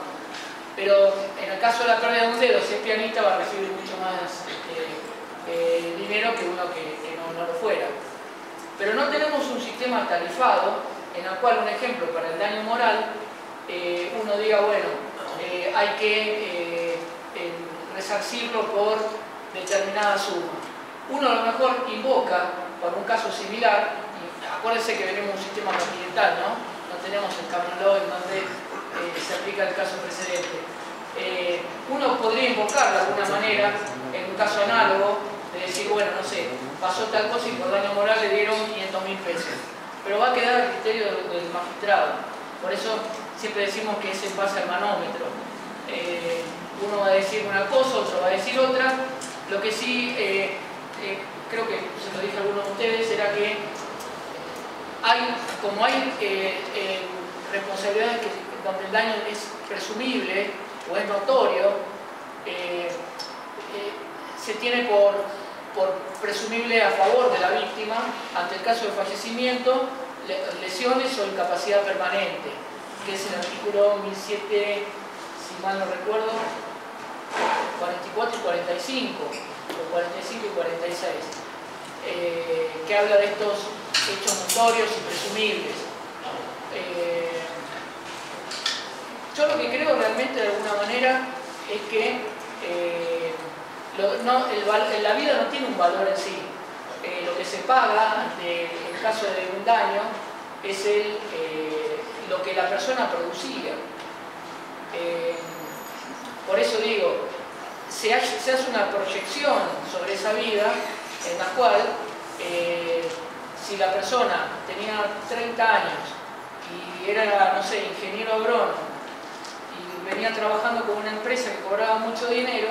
Pero en el caso de la pérdida de un dedo, si es pianista va a recibir mucho más dinero que uno que no lo fuera. Pero no tenemos un sistema tarifado en el cual, un ejemplo, para el daño moral, uno diga, bueno, hay que resarcirlo por determinada suma. Uno a lo mejor invoca para un caso similar, y acuérdense que venimos de un sistema continental, ¿no? No tenemos el common law en donde se aplica el caso precedente. Uno podría invocar de alguna manera, en un caso análogo, de decir, bueno, no sé, pasó tal cosa y por daño moral le dieron 500.000 pesos. Pero va a quedar al criterio del magistrado. Por eso siempre decimos que es en base al manómetro. Uno va a decir una cosa, otro va a decir otra. Lo que sí, creo que se lo dije a algunos de ustedes, era que como hay responsabilidades donde el daño es presumible o es notorio, se tiene por presumible a favor de la víctima ante el caso de fallecimiento, lesiones o incapacidad permanente, que es el artículo 1007, si mal no recuerdo, 44 y 45, o 45 y 46, que habla de estos hechos notorios y presumibles. Yo lo que creo realmente de alguna manera es que la vida no tiene un valor en sí. Lo que se paga en el caso de un daño es lo que la persona producía. Por eso digo, se hace una proyección sobre esa vida en la cual si la persona tenía 30 años y era, no sé, ingeniero agrónomo y venía trabajando con una empresa que cobraba mucho dinero,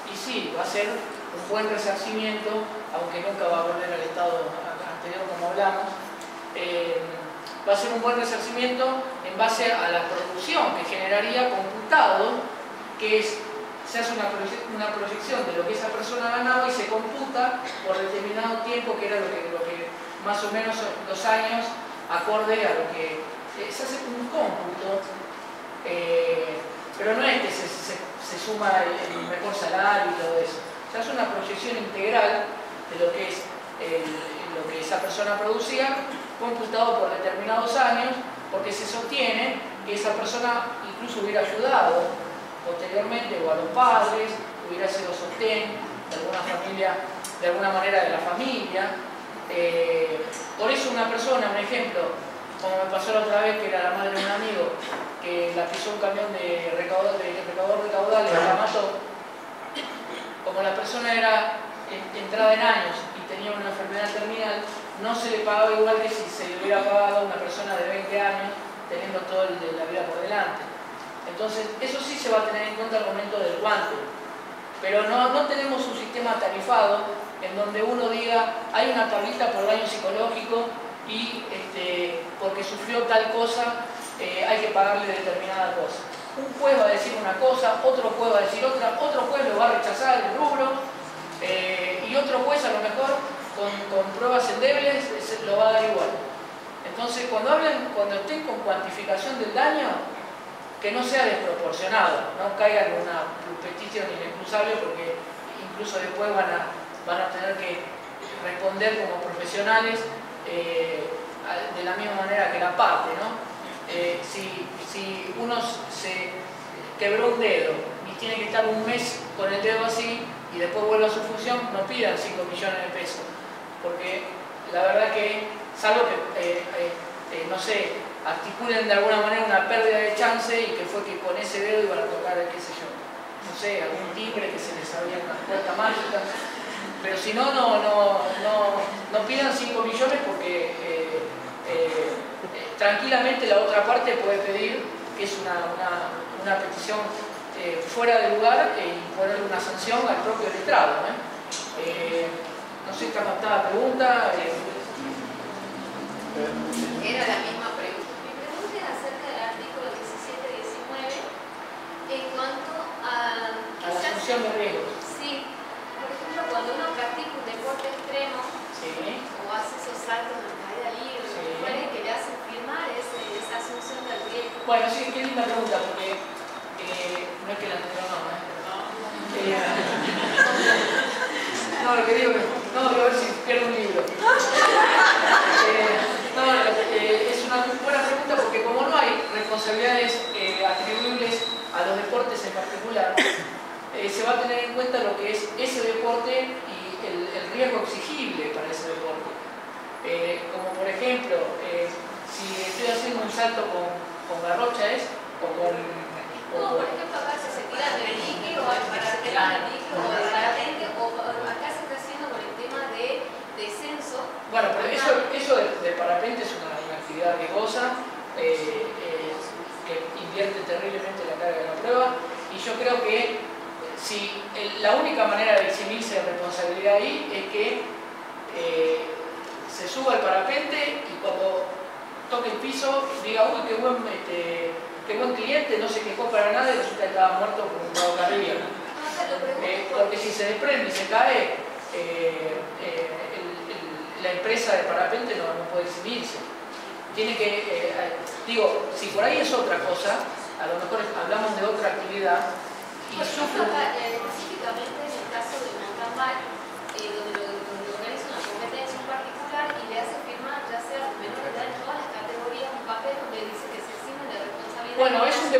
y sí, va a ser un buen resarcimiento, aunque nunca va a volver al estado anterior como hablamos, va a ser un buen resarcimiento en base a la producción que generaría computado, que es, se hace una proyección de lo que esa persona ganaba y se computa por determinado tiempo, que era lo que más o menos los años acorde a lo que se hace un cómputo, pero no es que se suma el mejor salario y todo eso. Se hace una proyección integral de lo que es lo que esa persona producía, computado por determinados años, porque se sostiene que esa persona incluso hubiera ayudado posteriormente o a los padres, hubiera sido sostén de alguna familia, de alguna manera de la familia. Por eso una persona, un ejemplo, como me pasó la otra vez, que era la madre de un amigo, que la pisó un camión de recaudador de caudales y la mató. Como la persona era entrada en años y tenía una enfermedad terminal, no se le pagaba igual que si se le hubiera pagado a una persona de 20 años teniendo toda la vida por delante. Entonces, eso sí se va a tener en cuenta al momento del guante. Pero no tenemos un sistema tarifado en donde uno diga, hay una tablita por daño psicológico y porque sufrió tal cosa, hay que pagarle determinada cosa. Un juez va a decir una cosa, otro juez va a decir otra, otro juez lo va a rechazar el rubro, y otro juez a lo mejor con pruebas endebles lo va a dar igual. Entonces, cuando estén con cuantificación del daño, que no sea desproporcionado, no caigan en una petición inexcusable, porque incluso después van a tener que responder como profesionales de la misma manera que la parte, ¿no? Si uno se quebró un dedo y tiene que estar un mes con el dedo así y después vuelve a su función, no pidan 5 millones de pesos, porque la verdad que, salvo que, no sé, articulen de alguna manera una pérdida de chance y que fue que con ese dedo iban a tocar, qué sé yo, no sé, algún timbre que se les abría una puerta mágica, pero si no, no pidan 5 millones porque tranquilamente la otra parte puede pedir, que es una petición fuera de lugar, y ponerle una sanción al propio letrado, no sé, está captada la pregunta. Era la misma pregunta. Mi pregunta es acerca del artículo 17-19 en cuanto a la asunción de riesgos. Sí, por ejemplo, cuando uno practica un deporte extremo, Sí. o hace esos saltos en caída libre, que le hacen firmar esa asunción del riesgo. Bueno, sí, qué linda pregunta, porque no es que la anterior no, lo que digo es, no, voy a ver si pierdo un libro. Es una buena pregunta, porque como no hay responsabilidades atribuibles a los deportes en particular, se va a tener en cuenta lo que es ese deporte y el riesgo exigible para ese deporte. Como por ejemplo, si estoy haciendo un salto con garrocha, o con... No, por ejemplo, acá se tira del dique, o para tirar del dique, o de parapente, o acá se está haciendo con el tema de descenso. Bueno, pero eso de parapente es una actividad riesgosa, que invierte terriblemente la carga de la prueba, y yo creo que si la única manera de eximirse de responsabilidad ahí es que se suba el parapente y cuando toque el piso diga, uy, qué buen cliente, no se quejó para nada y resulta que estaba muerto por un lado carril. Porque si se desprende y se cae, la empresa de parapente no puede eximirse. Tiene que, digo, si por ahí es otra cosa, a lo mejor hablamos de otra actividad. Por ejemplo, específicamente en el caso de mountain bike, donde organiza una competencia en particular y le hace firmar, ya sea menor de edad en todas las categorías, un papel donde dice que se eximen de responsabilidad. Bueno, es un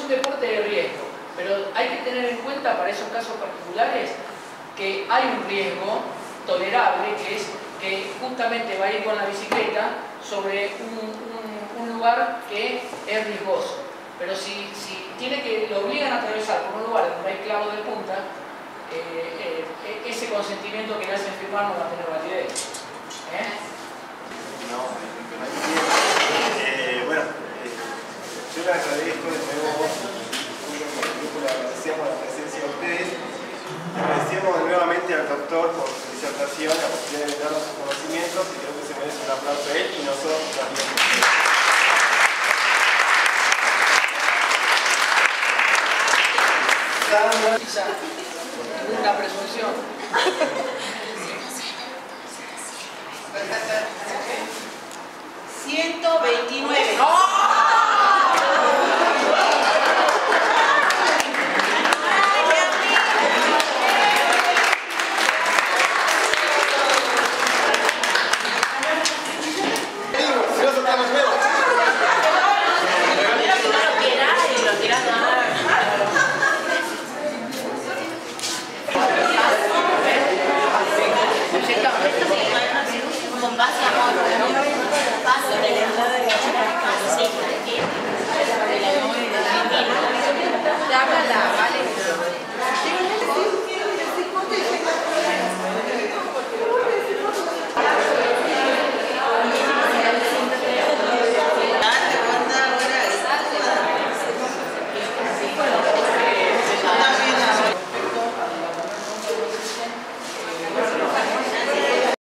deporte de riesgo, pero hay que tener en cuenta para esos casos particulares que hay un riesgo tolerable, que es que justamente va a ir con la bicicleta sobre un lugar que es riesgoso. Pero si lo obligan a atravesar por un lugar donde hay clavos de punta, ese consentimiento que le hacen firmar no va a tener validez. Bueno, yo le agradezco de nuevo, el grupo le agradecemos la presencia de ustedes, agradecemos nuevamente al doctor por su disertación, la posibilidad de darnos sus conocimientos, y creo que se merece un aplauso a él y nosotros también. Una presunción. 129. ¡No!